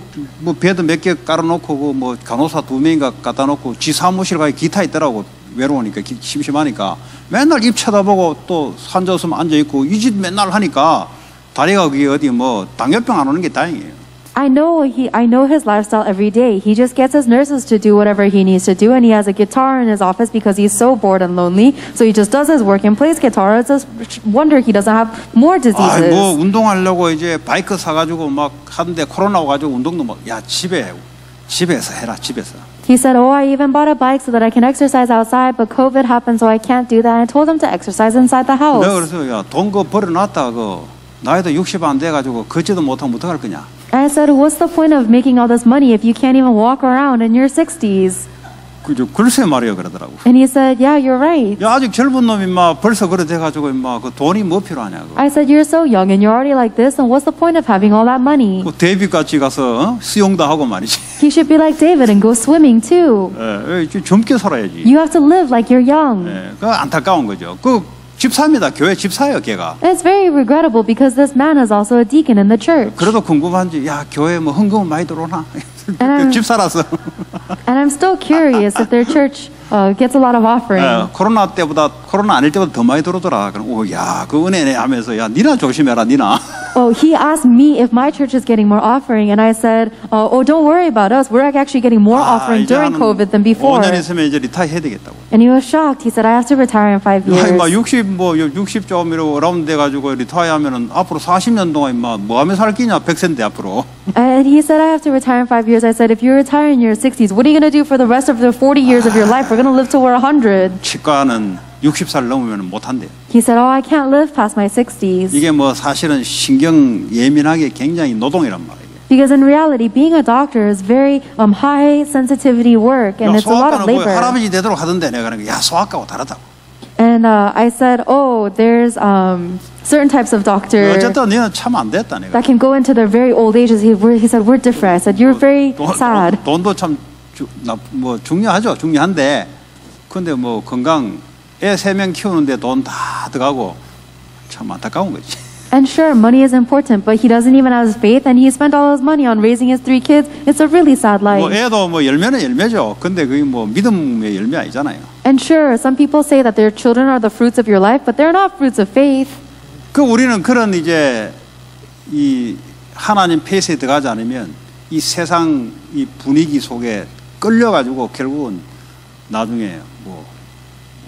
베드 몇 개 깔아놓고 뭐 간호사 2명인가 갖다 놓고 지 사무실 가에 기타 있더라고. 외로우니까 심심하니까 맨날 입 쳐다보고 또 앉아서 앉아 있고 이 짓 맨날 하니까 다리가 그게 어디 뭐 당뇨병 안 오는 게 다행이에요. I know his lifestyle every day. He just gets his nurses to do whatever he needs to do, and he has a guitar in his office because he's so bored and lonely. So he just does his work and plays guitar. It's a wonder he doesn't have more diseases. 뭐 운동하려고 이제 바이크 사가지고 막 하는데 코로나 와가지고 운동도 막 야 집에서 해라 집에서. He said, oh, I even bought a bike so that I can exercise outside, but COVID happened, so I can't do that. And I told him to exercise inside the house. 내가 그래서 야 돈 거 버려놨다 나이도 60 안 돼가지고 걷지도 못하면 어떡할 거냐. I said, what's the point of making all this money if you can't even walk around in your 60s? 그죠 글쎄 말이야 그러더라고. And he said, yeah, you're right. 야 아직 젊은 놈이 막 벌써 그래 돼가지고 막 그 돈이 뭐 필요하냐고. I said, you're so young and you're already like this, and what's the point of having all that money? 그 데이빗 같이 가서 수영도 하고 말이지. He should be like David and go swimming too. 좀 젊게 살아야지. You have to live like you're young. 그 안타까운 거죠. 그 집사입니다. 교회 집사예요, 걔가. And it's very regrettable because this man is also a deacon in the church. 그래도 궁금한지, 야 교회 뭐 헌금은 많이 들어오나? 집사라서. And I'm still curious if their church gets a lot of offering. 코로나 아닐 때보다 더 많이 들어오더라. 그럼 야, 그 은혜네 하면서 야, 니나 조심해라, 니나. Oh, he asked me if my church is getting more offering, and I said, oh, don't worry about us. We're actually getting more offering during COVID than before. 5년 있으면 이제 리타이 해야 되겠다고. And he was shocked. He said, I have to retire in 5 years. 막 60 좀 이러고 라운드 돼가지고 리타이 하면은 앞으로 40년 동안 뭐 하며 살 끼냐 100세인데 앞으로. And he said, I have to retire in 5 years. I said, if you retire in your 60s, what are you going to do for the rest of the 40 years of your life? We're going to live till we're 100. 치과는 60살 넘으면 못 한대요. He said, oh, I can't live past my 60s. 이게 뭐 사실은 신경 예민하게 굉장히 노동이란 말이에요. Because in reality, being a doctor is very high sensitivity work, and it's a lot of labor. 할아버지 되도록 하던데 내가 그러니까 야 소아과하고 다르다고. And I said, oh, there's certain types of doctor 어쨌든 너는 참 안 됐다 내가. that can go into their very old ages. He said, we're different. I said, you're very sad. 돈도 참 뭐 중요하죠. 중요한데 근데 뭐 건강 애 3명 키우는데 돈 다 들어가고 참 안타까운 거지. And sure, money is important, but he doesn't even have his faith, and he spent all his money on raising his 3 kids. It's a really sad life. 뭐 애도 뭐 열매는 열매죠. 근데 그게 뭐 믿음의 열매 아니잖아요. And sure, some people say that their children are the fruits of your life, but they're not fruits of faith. 그 우리는 그런 이제 이 하나님 페이스에 들어가지 않으면 이 세상 이 분위기 속에 끌려가지고 결국은 나중에 뭐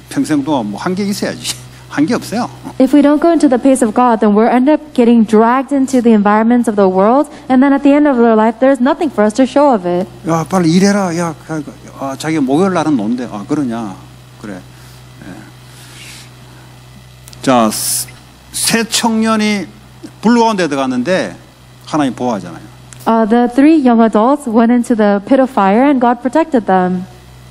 평생 동안 뭐 한계 있어야지. 한계 없어요. If we don't go into the pace of God, then we'll end up getting dragged into the environments of the world, and then at the end of our life, there's nothing for us to show of it. 야 빨리 일해라. 야 자기 목요일 날은 논대. 그러냐? 그래. 자 새 청년이 불 가운데 들어갔는데 하나님 보호하잖아요. The 3 young adults went into the pit of fire, and God protected them.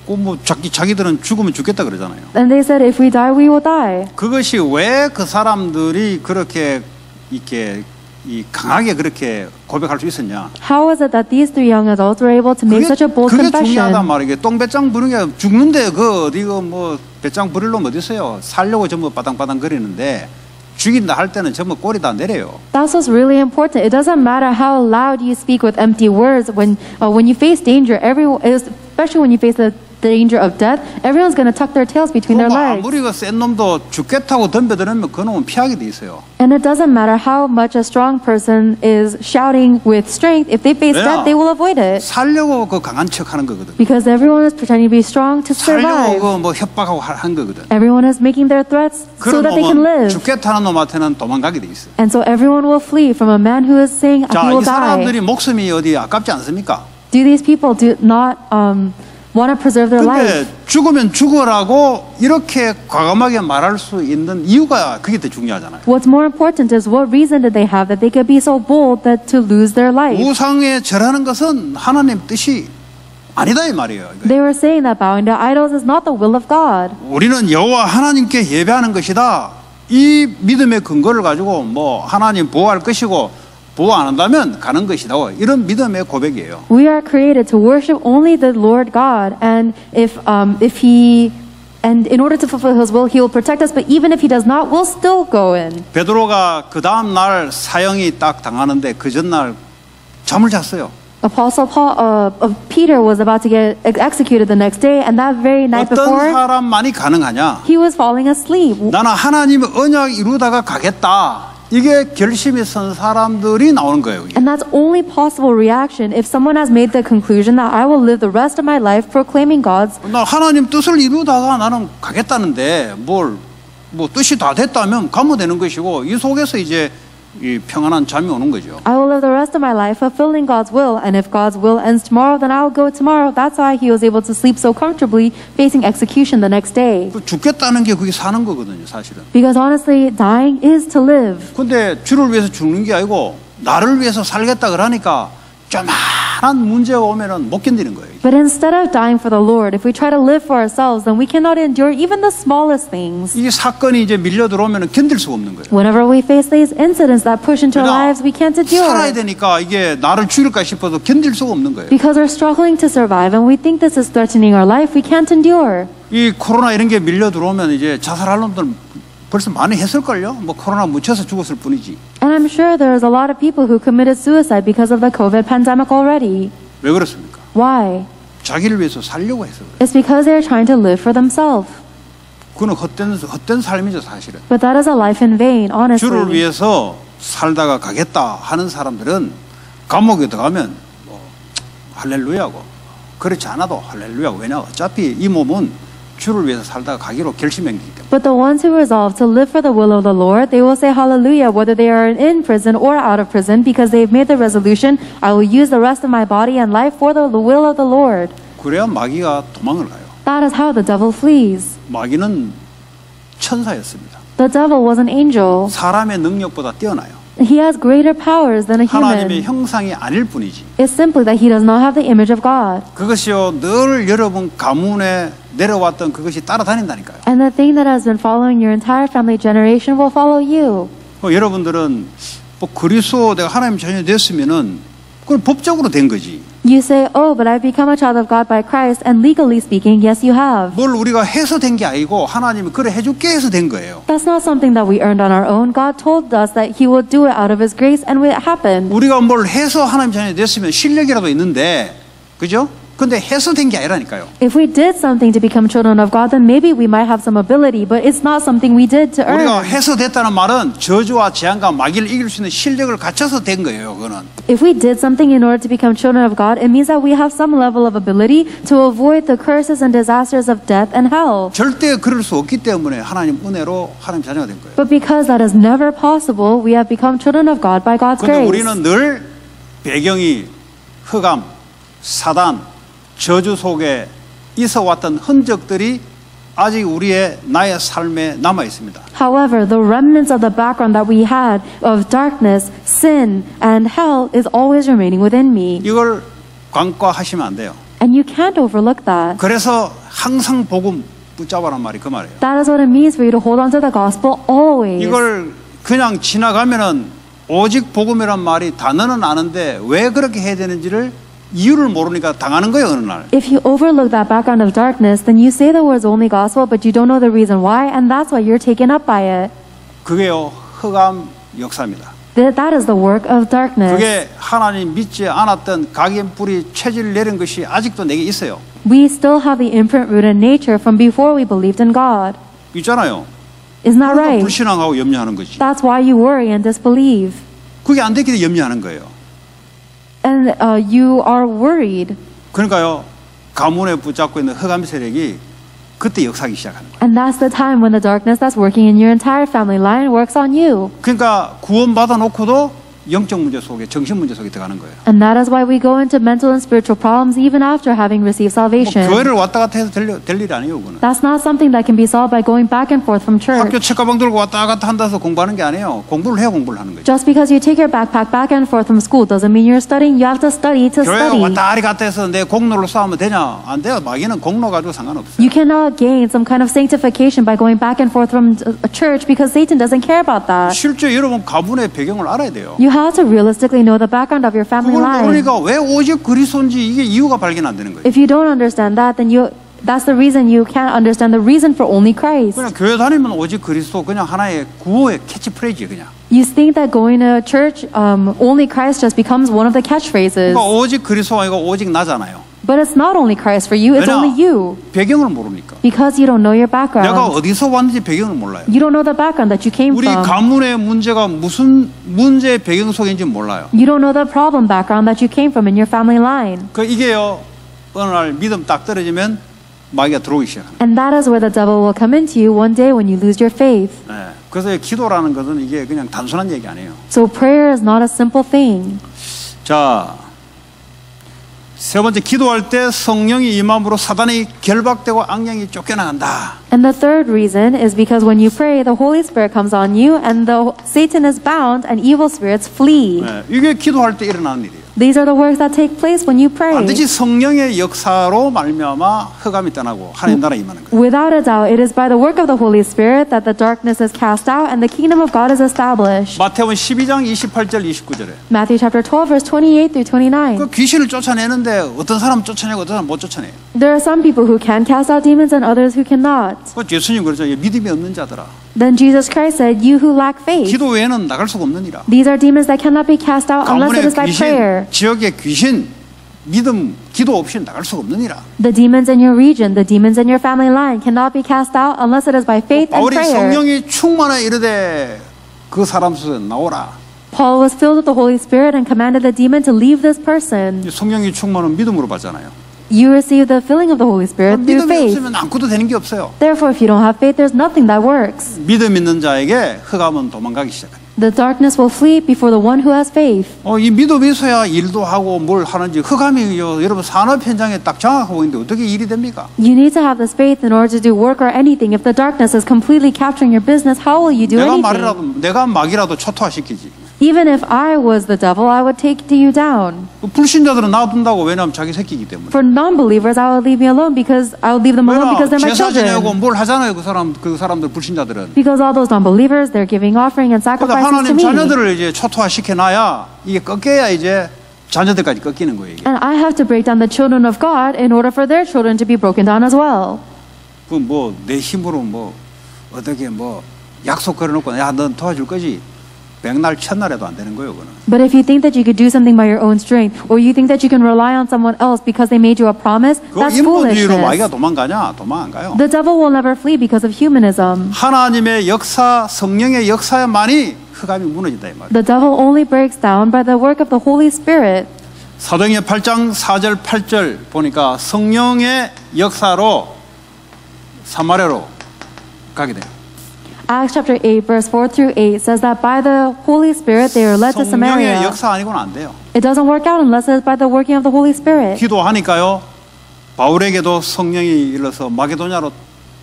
뭐 자기들은 죽으면 죽겠다 그러잖아요. And they said, if we die, we will die. 그것이 왜 그 사람들이 그렇게 이렇게 이 강하게 그렇게 고백할 수 있었냐? How is it that these three young adults were able to make such a bold 그게 중요하단 confession? 말이에요. 똥배짱 부르는 게 죽는데 그 어디 뭐 배짱 부릴 놈 어디 있어요? 살려고 전부 바당바당 거리는데 죽인다 할 때는 전부 꼬리 다 내려요. That's what's really important. It doesn't matter how loud you speak with empty words. When you face danger, especially when you face the danger of death, everyone's going to tuck their tails between their legs. 아무리 그 센 놈도 죽겠다고 덤벼들면 그 놈은 피하게 돼 있어요. And it doesn't matter how much a strong person is shouting with strength. If they face death, they will avoid it. 살려고 그 강한 척하는 거거든. Because everyone is pretending to be strong to survive. 살려고 그 뭐 협박하고 한 거거든. Everyone is making their threats so that they can 그런 놈은 live. 죽겠다는 놈한테는 도망가게 돼 있어. And so everyone will flee from a man who is saying he 자, will 이 die. 사람들이 목숨이 어디 아깝지 않습니까? Do these people do not want to preserve their 근데 life? 죽으면 죽어라고 이렇게 과감하게 말할 수 있는 이유가 그게 더 중요하잖아요. What's more important is what reason did they have that they could be so bold that to lose their life? 우상에 절하는 것은 하나님 뜻이 아니다 이 말이에요. They were saying that bowing to idols is not the will of God. 우리는 여호와 하나님께 예배하는 것이다. 이 믿음의 근거를 가지고 뭐 하나님 보호할 것이고 보호 안 한다면 가는 것이다. 이런 믿음의 고백이에요. We are created to worship only the Lord God, and if He and in order to fulfill His will, He will protect us. But even if He does not, we'll still go in. 베드로가 그 다음 날 사형이 딱 당하는데 그 전날 잠을 잤어요. Apostle Peter was about to get executed the next day, and that very night 어떤 before, 사람만이 가능하냐? he was falling asleep. 나는 하나님의 언약 이루다가 가겠다. 이게 결심이 선 사람들이 나오는 거예요. And that's only possible reaction if someone has made the conclusion that I will live the rest of my life proclaiming God's. 나 하나님 뜻을 이루다가 나는 가겠다는데 뭐 뜻이 다 됐다면 가면 되는 것이고 이 속에서 이제 이 평안한 잠이 오는 거죠. I will live the rest of my life fulfilling God's will, and if God's will ends tomorrow, then I will go tomorrow. That's why he was able to sleep so comfortably, facing execution the next day. 죽겠다는 게 그게 사는 거거든요, 사실은. Because honestly, dying is to live. 근데 주를 위해서 죽는 게 아니고 나를 위해서 살겠다 그러니까 조만한 문제가 오면은 못 견디는 거예요. But instead of dying for the Lord, if we try to live for ourselves, then we cannot endure even the smallest things. 이 사건이 이제 밀려 들어오면은 견딜 수가 없는 거예요. Whenever we face these incidents that push into our lives, we can't 살아야 endure. 되니까 이게 나를 죽일까 싶어도 견딜 수가 없는 거예요. Because we're struggling to survive and we think this is threatening our life, we can't endure. 이 코로나 이런 게 밀려 들어오면 이제 자살할 놈들 벌써 많이 했을걸요? 뭐 코로나 묻혀서 죽었을 뿐이지. And I'm sure there's a lot of people who committed suicide because of the COVID pandemic already. 왜 그렇습니까? Why? 자기를 위해서 살려고 해서 그래요. It's because they're trying to live for themselves. 그건 헛된 삶이죠, 사실은. But that is a life in vain, 주를 honestly. 위해서 살다가 가겠다 하는 사람들은 감옥에 들어가면 뭐 할렐루야고 그렇지 않아도 할렐루야고. 왜냐? 어차피 이 몸은 주를 위해서 살다가 가기로 결심했기 때문에. But the ones who resolve to live for the will of the Lord, they will say hallelujah whether they are in prison or out of prison because they've made the resolution, I will use the rest of my body and life for the will of the Lord. 그래야 마귀가 도망을 가요. That is how the devil flees. 마귀는 천사였습니다. The devil was an angel. 사람의 능력보다 뛰어나요. He has greater powers than a 하나님의 human. 형상이 아닐 뿐이지. It's simply that he does not have the image of God. 그것이요 늘 여러분 가문에 내려왔던 그것이 따라다닌다니까요. And the thing that has been following your entire family generation will follow you. 여러분들은 뭐 그리스도 내가 하나님 자녀 됐으면은 그건 법적으로 된 거지. You say, oh, but I've become a child of God by Christ, and legally speaking, yes, you have. 뭘 우리가 해서 된 게 아니고 하나님이 그래 해줄게 해서 된 거예요. That's not something that we earned on our own. God told us that He will do it out of His grace, and it happened. 우리가 뭘 해서 하나님 자녀 됐으면 실력이라도 있는데, 그죠? 근데 해서 된 게 아니라니까요. If we did something to become children of God, then maybe we might have some ability, but it's not something we did to 우리가 earn. 해서 됐다는 말은 저주와 재앙과 마귀를 이길 수 있는 실력을 갖춰서 된 거예요. 그거는. If we did something in order to become children of God, it means that we have some level of ability to avoid the curses and disasters of death and hell. 절대 그럴 수 없기 때문에 하나님 은혜로 하나님 자녀가 된 거예요. But because that is never possible, we have become children of God by God's 그런데 grace. 우리는 늘 배경이 흑암, 사단, 저주 속에 있어 왔던 흔적들이 아직 우리의 나의 삶에 남아 있습니다. However, the remnants of the background that we had of darkness, sin, and hell is always remaining within me. 이걸 간과하시면 안 돼요. And you can't overlook that. 그래서 항상 복음 붙잡아란 말이 그 말이에요. That is what it means for you to hold on to the gospel always. 이걸 그냥 지나가면은 오직 복음이란 말이 단어는 아는데 왜 그렇게 해야 되는지를 이유를 모르니까 당하는 거예요, 어느 날. If you overlook that background of darkness, then you say the words only gospel, but you don't know the reason why, and that's why you're taken up by it. 그게요, 흑암 역사입니다. That is the work of darkness. 그게 하나님 믿지 않았던 각인 뿌리 체질 내린 것이 아직도 내게 있어요. We still have the imprint rooted nature from before we believed in God. 있잖아요. Isn't that 그러니까 right? 불신앙하고 염려하는 거지. That's why you worry and disbelieve. 그게 안 되기 때문에 염려하는 거예요. And you are worried. 그러니까요, 가문에 붙잡고 있는 흑암 세력이 그때 역사하기 시작하는 거예요. And that's the time when the darkness that's working in your entire family line works on you. 그러니까 구원받아 놓고도 영적 문제 속에, 정신 문제 속에 들어가는 거예요. And that is why we go into mental and spiritual problems even after having received salvation. 교회를 왔다 갔다 해서 될 일이 아니에요, 그거는. That's not something that can be solved by going back and forth from church. 학교 책가방 들고 왔다 갔다 한다서 공부하는 게 아니에요. 공부를 해야 공부를 하는 거죠. Just because you take your backpack back and forth from school doesn't mean you're studying. You have to study to 교회가 study. 왔다 갔다 해서 내 공로를 쌓으면 되냐? 안 돼요. 마귀는 공로 가지고 상관없어요. You cannot gain some kind of sanctification by going back and forth from a church because Satan doesn't care about that. 실제 여러분 가문의 배경을 알아야 돼요. You have to realistically know the background of your family 그걸 line. 모르니까 왜 오직 그리스도인지 이게 이유가 발견 안 되는 거예요. If you don't understand that, then that's the reason you can't understand the reason for only Christ. 그냥 교회 다니면 오직 그리스도 그냥 하나의 구호의 캐치프레이즈예요, 그냥. You think that going to church, only Christ just becomes one of the catchphrases. 그러니까 오직 그리스도가 아니고 오직 나잖아요. But it's not only Christ for you, it's 왜냐? only you. 배경을 모르니까. Because you don't know your 내가 background. 어디서 왔는지 배경을 몰라요. You don't know the background that you came 우리 from. 가문의 문제가 무슨 문제의 배경 속인지 몰라요. You don't know the problem background that you came from in your family line. 그 이게요, 어느 날 믿음 딱 떨어지면 마귀가 들어오기 시작하는 거예요. And that is where the devil will come into you one day when you lose your faith. 네. 그래서 기도라는 것은 이게 그냥 단순한 얘기 아니에요. So prayer is not a simple thing. 자, 세 번째, 기도할 때 성령이 임함으로 사단이 결박되고 악령이 쫓겨나간다. And the third reason is because when you pray, the Holy Spirit comes on you and Satan is bound and evil spirits flee. 네. 이게 기도할 때 일어나는 일이에요. These are the works that take place when you pray. 반드시 성령의 역사로 말미암아 흑암이 떠나고 하나님 나라 임하는 거예요. Without a doubt, it is by the work of the Holy Spirit that the darkness is cast out and the kingdom of God is established. 마태복음 12장 28절 29절에 Matthew chapter 12 verse 28 through 29. 그 귀신을 쫓아내는데 어떤 사람 쫓아내고 어떤 사람 못 쫓아내요. There are some people who can cast out demons and others who cannot. 그 예수님 그러죠. 믿음이 없는 자들아. Then Jesus Christ said, "You who lack faith." 기도 외에는 나갈 수가 없느니라. These are demons that cannot be cast out unless it 가문의 is by prayer. 귀신, 지역의 귀신, 믿음, 기도 없이 나갈 수가 없느니라. The demons in your region, the demons in your family line cannot be cast out unless it is by faith and 바울이 prayer. 성령이 충만해 이르되 그 사람 속에 나오라. Paul was filled with the Holy Spirit and commanded the demon to leave this person. 성령이 충만은 믿음으로 받잖아요. You receive the filling of the Holy Spirit through 믿음이 faith. 없으면 아무것도 되는 게 없어요. Therefore, if you don't have faith, there's nothing that works. 믿음 있는 자에게 흑암은 도망가기 시작합니다. The darkness will flee before the one who has faith. 이 믿음이 있어야 일도 하고 뭘 하는지 흑암이 여러분 산업 현장에 딱 장악하고 있는데 어떻게 일이 됩니까? You need to have this faith in order to do work or anything. If the darkness is completely capturing your business, how will you do anything? 내가 막이라도 초토화시키지. Even if I was the devil, I would take you down. 불신자들은 놔둔다고. 왜냐하면 자기 새끼이기 때문에. For non-believers, I will leave me alone because I will leave them alone because they're my 제사 지내고 children. 뭘 하잖아요. 그 사람들 불신자들은. Because all those non-believers, they're giving offering and 그러니까 sacrifices to 하나님 me. 자녀들을 이제 초토화시켜놔야 이게 꺾여야 이제 자녀들까지 꺾이는 거예요. 이게. And I have to break down the children of God in order for their children to be broken down as well. 그 뭐 내 힘으로 뭐 어떻게 뭐 약속 걸어놓고 야 넌 도와줄 거지. 백날 천날에도 안 되는 거예요, 그거는. But if you think that you could do something by your own strength, or you think that you can rely on someone else because they made you a promise, 그 that's 인본주의로 마귀가 foolishness. 도망가냐? 도망 안 가요. The devil will never flee because of humanism. 하나님의 역사, 성령의 역사에만이 흑암이 무너진다 이 말이에요. The devil only breaks down by the work of the Holy Spirit. 사도행전 8장 4절 8절 보니까 성령의 역사로 사마리아로 가게 돼요. Acts chapter 8 verse 4 through 8 says that by the Holy Spirit they are led to 성령의 Samaria. 역사 아니고는 안 돼요. It doesn't work out unless it's by the working of the Holy Spirit. 기도하니까요. 바울에게도 성령이 일러서 마게도냐로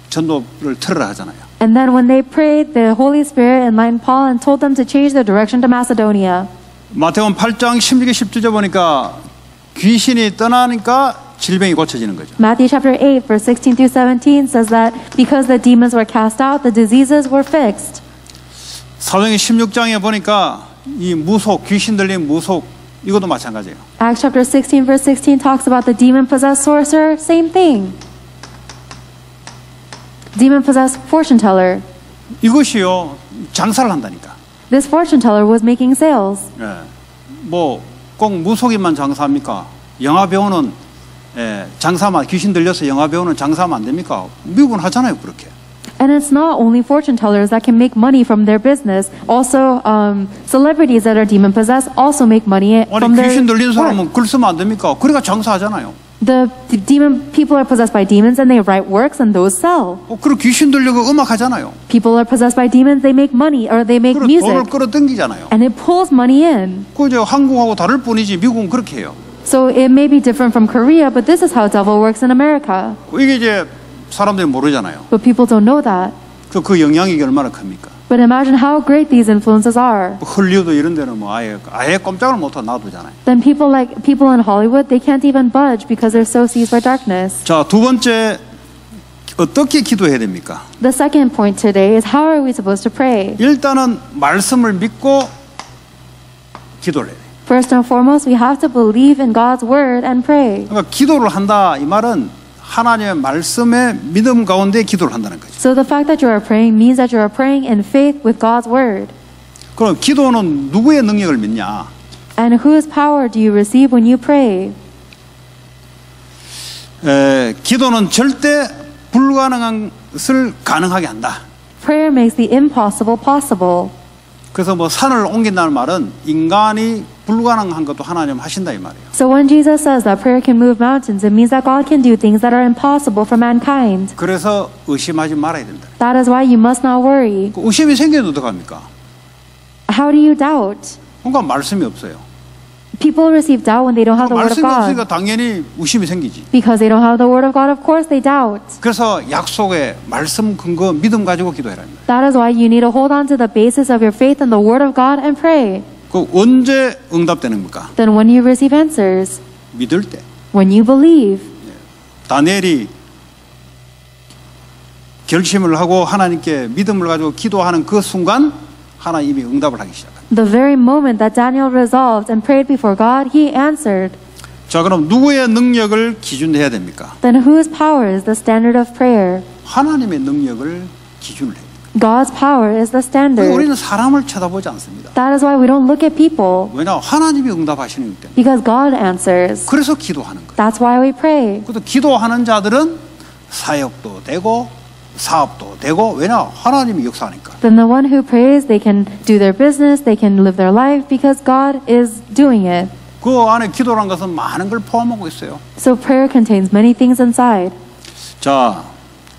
전도를 틀으라 하잖아요. And then when they prayed, the Holy Spirit enlightened Paul and told them to change their direction to Macedonia. 마태복음 8장 16절 17절 보니까 귀신이 떠나니까 질병이 고쳐지는 거죠. Matthew chapter 8 verse 16 through 17 says that because the demons were cast out, the diseases were fixed. 사도행전 16장에 보니까 이 무속, 귀신 들린 무속 이것도 마찬가지예요. Acts chapter 16 verse 16 talks about the demon-possessed sorcerer. Same thing. Demon-possessed fortune teller. 이것이요 장사를 한다니까. This fortune teller was making sales. 예. 뭐 꼭 무속인만 장사합니까? 영화 배우는 장사만 귀신 들려서 영화 배우는 장사하면 안 됩니까? 미국은 하잖아요 그렇게. And it's not only fortune tellers that can make money from their business. Also, celebrities that are demon-possessed also make money 아니 from their 귀신 들린 work. 사람은 글 쓰면 안 됩니까? 그러니까 장사하잖아요. The demon people are possessed by demons and they write works and those sell. 그리고 귀신 들려고 음악 하잖아요. People are possessed by demons, they make money or they make 그리고 돈을 music. 끌어당기잖아요. And it pulls money in. 그저 한국하고 다를 뿐이지 미국은 그렇게 해요. So it may be different from Korea, but this is how devil works in America. 이게 이제 사람들이 모르잖아요. But people don't know that. 그 영향이 얼마나 큽니까? But imagine how great these influences are. 헐리우드 이런 데는 뭐 아예 꼼짝을 못하고 놔두잖아요. Then people in Hollywood, they can't even budge because they're so seized by darkness. 자, 두 번째 어떻게 기도해야 됩니까? The second point today is how are we supposed to pray? 일단은 말씀을 믿고 기도를 해야 돼요. First and foremost, we have to believe in God's word and pray. 그러니까 기도를 한다 이 말은 하나님의 말씀에 믿음 가운데 기도를 한다는 거죠. So the fact that you are praying means that you are praying in faith with God's word. 그럼 기도는 누구의 능력을 믿냐? And whose power do you receive when you pray? 기도는 절대 불가능한 것을 가능하게 한다. Prayer makes the impossible possible. 그래서 뭐 산을 옮긴다는 말은 인간이 불가능한 것도 하나님 하신다 이 말이에요. So when Jesus says that prayer can move mountains, it means that God can do things that are impossible for mankind. 그래서 의심하지 말아야 된다. That is why you must not worry. 의심이 생기면 어떡합니까? How do you doubt? 그러니까 말씀이 없어요. People receive doubt when they don't have the word of 말씀이 없으니까 God. 당연히 의심이 생기지. Because they don't have the word of God, of course they doubt. 그래서 약속에 말씀 근거 믿음 가지고 기도해라. That is why you need to hold on to the basis of your faith and the word of God and pray. 그 언제 응답되는 겁니까? Then when you receive answers, 믿을 때. when you believe. 다니엘이 결심을 하고 하나님께 믿음을 가지고 기도하는 그 순간 하나님이 응답을 하기 시작합니다. The very moment that Daniel resolved and prayed before God, he answered. 자, 그럼 누구의 능력을 기준해야 됩니까? Then whose power is the standard of prayer? 하나님의 능력을 기준을 해요. God's power is the standard. 우리는 사람을 쳐다보지 않습니다. That is why we don't look at people. 왜냐? 하나님이 응답하시는 거기 때문에. Because God answers. 그래서 기도하는 거예요. That's why we pray. 그래서 기도하는 자들은 사역도 되고 사업도 되고 왜냐? 하나님이 역사하니까. Then the one who prays, they can do their business, they can live their life because God is doing it. 그 안에 기도란 것은 많은 걸 포함하고 있어요. So prayer contains many things inside. 자,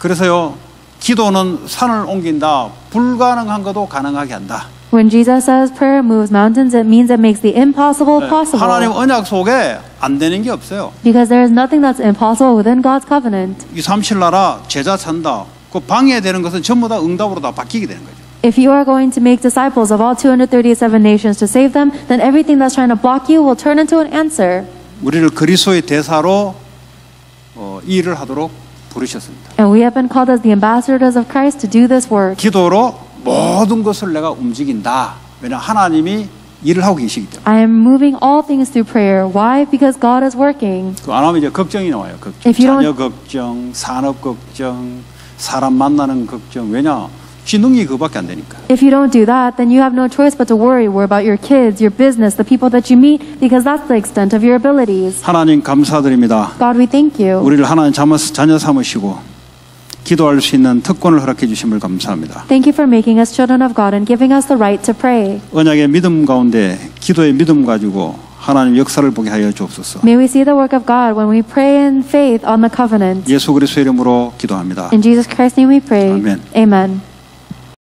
그래서요. 기도는 산을 옮긴다. 불가능한 것도 가능하게 한다. When Jesus says prayer moves mountains, it means it makes the impossible possible. 하나님 언약 속에 안 되는 게 없어요. Because there is nothing that's impossible within God's covenant. 237 나라 제자 찬다. 그 방해되는 것은 전부 다 응답으로 다 바뀌게 되는 거죠. If you are going to make disciples of all 237 nations to save them, then everything that's trying to block you will turn into an answer. 우리를 그리스도의 대사로 이 일을 하도록 부르셨습니다. And we have been called as the ambassadors of Christ to do this work. 기도로 모든 것을 내가 움직인다. 왜냐 하나님이 일을 하고 계시기 때문에. I am moving all things through prayer. Why? Because God is working. 그 안 하면 이제 걱정이 나와요. 걱정. If you don't- 자녀 걱정, 산업 걱정, 사람 만나는 걱정. 왜냐? 지 능력이 그밖에 안 되니까. If you don't do that, then you have no choice but to worry about your kids, your business, the people that you meet, because that's the extent of your abilities. 하나님 감사드립니다. God, we thank you. 우리를 하나님 자녀 삼으시고 기도할 수 있는 특권을 허락해 주심을 감사합니다. Thank you for making us children of God and giving us the right to pray. 언약의 믿음 가운데 기도의 믿음 가지고 하나님 역사를 보게 하여 주옵소서. May we see the work of God when we pray in faith on the covenant. 예수 그리스도의 이름으로 기도합니다. In Jesus Christ's name we pray. Amen. Amen.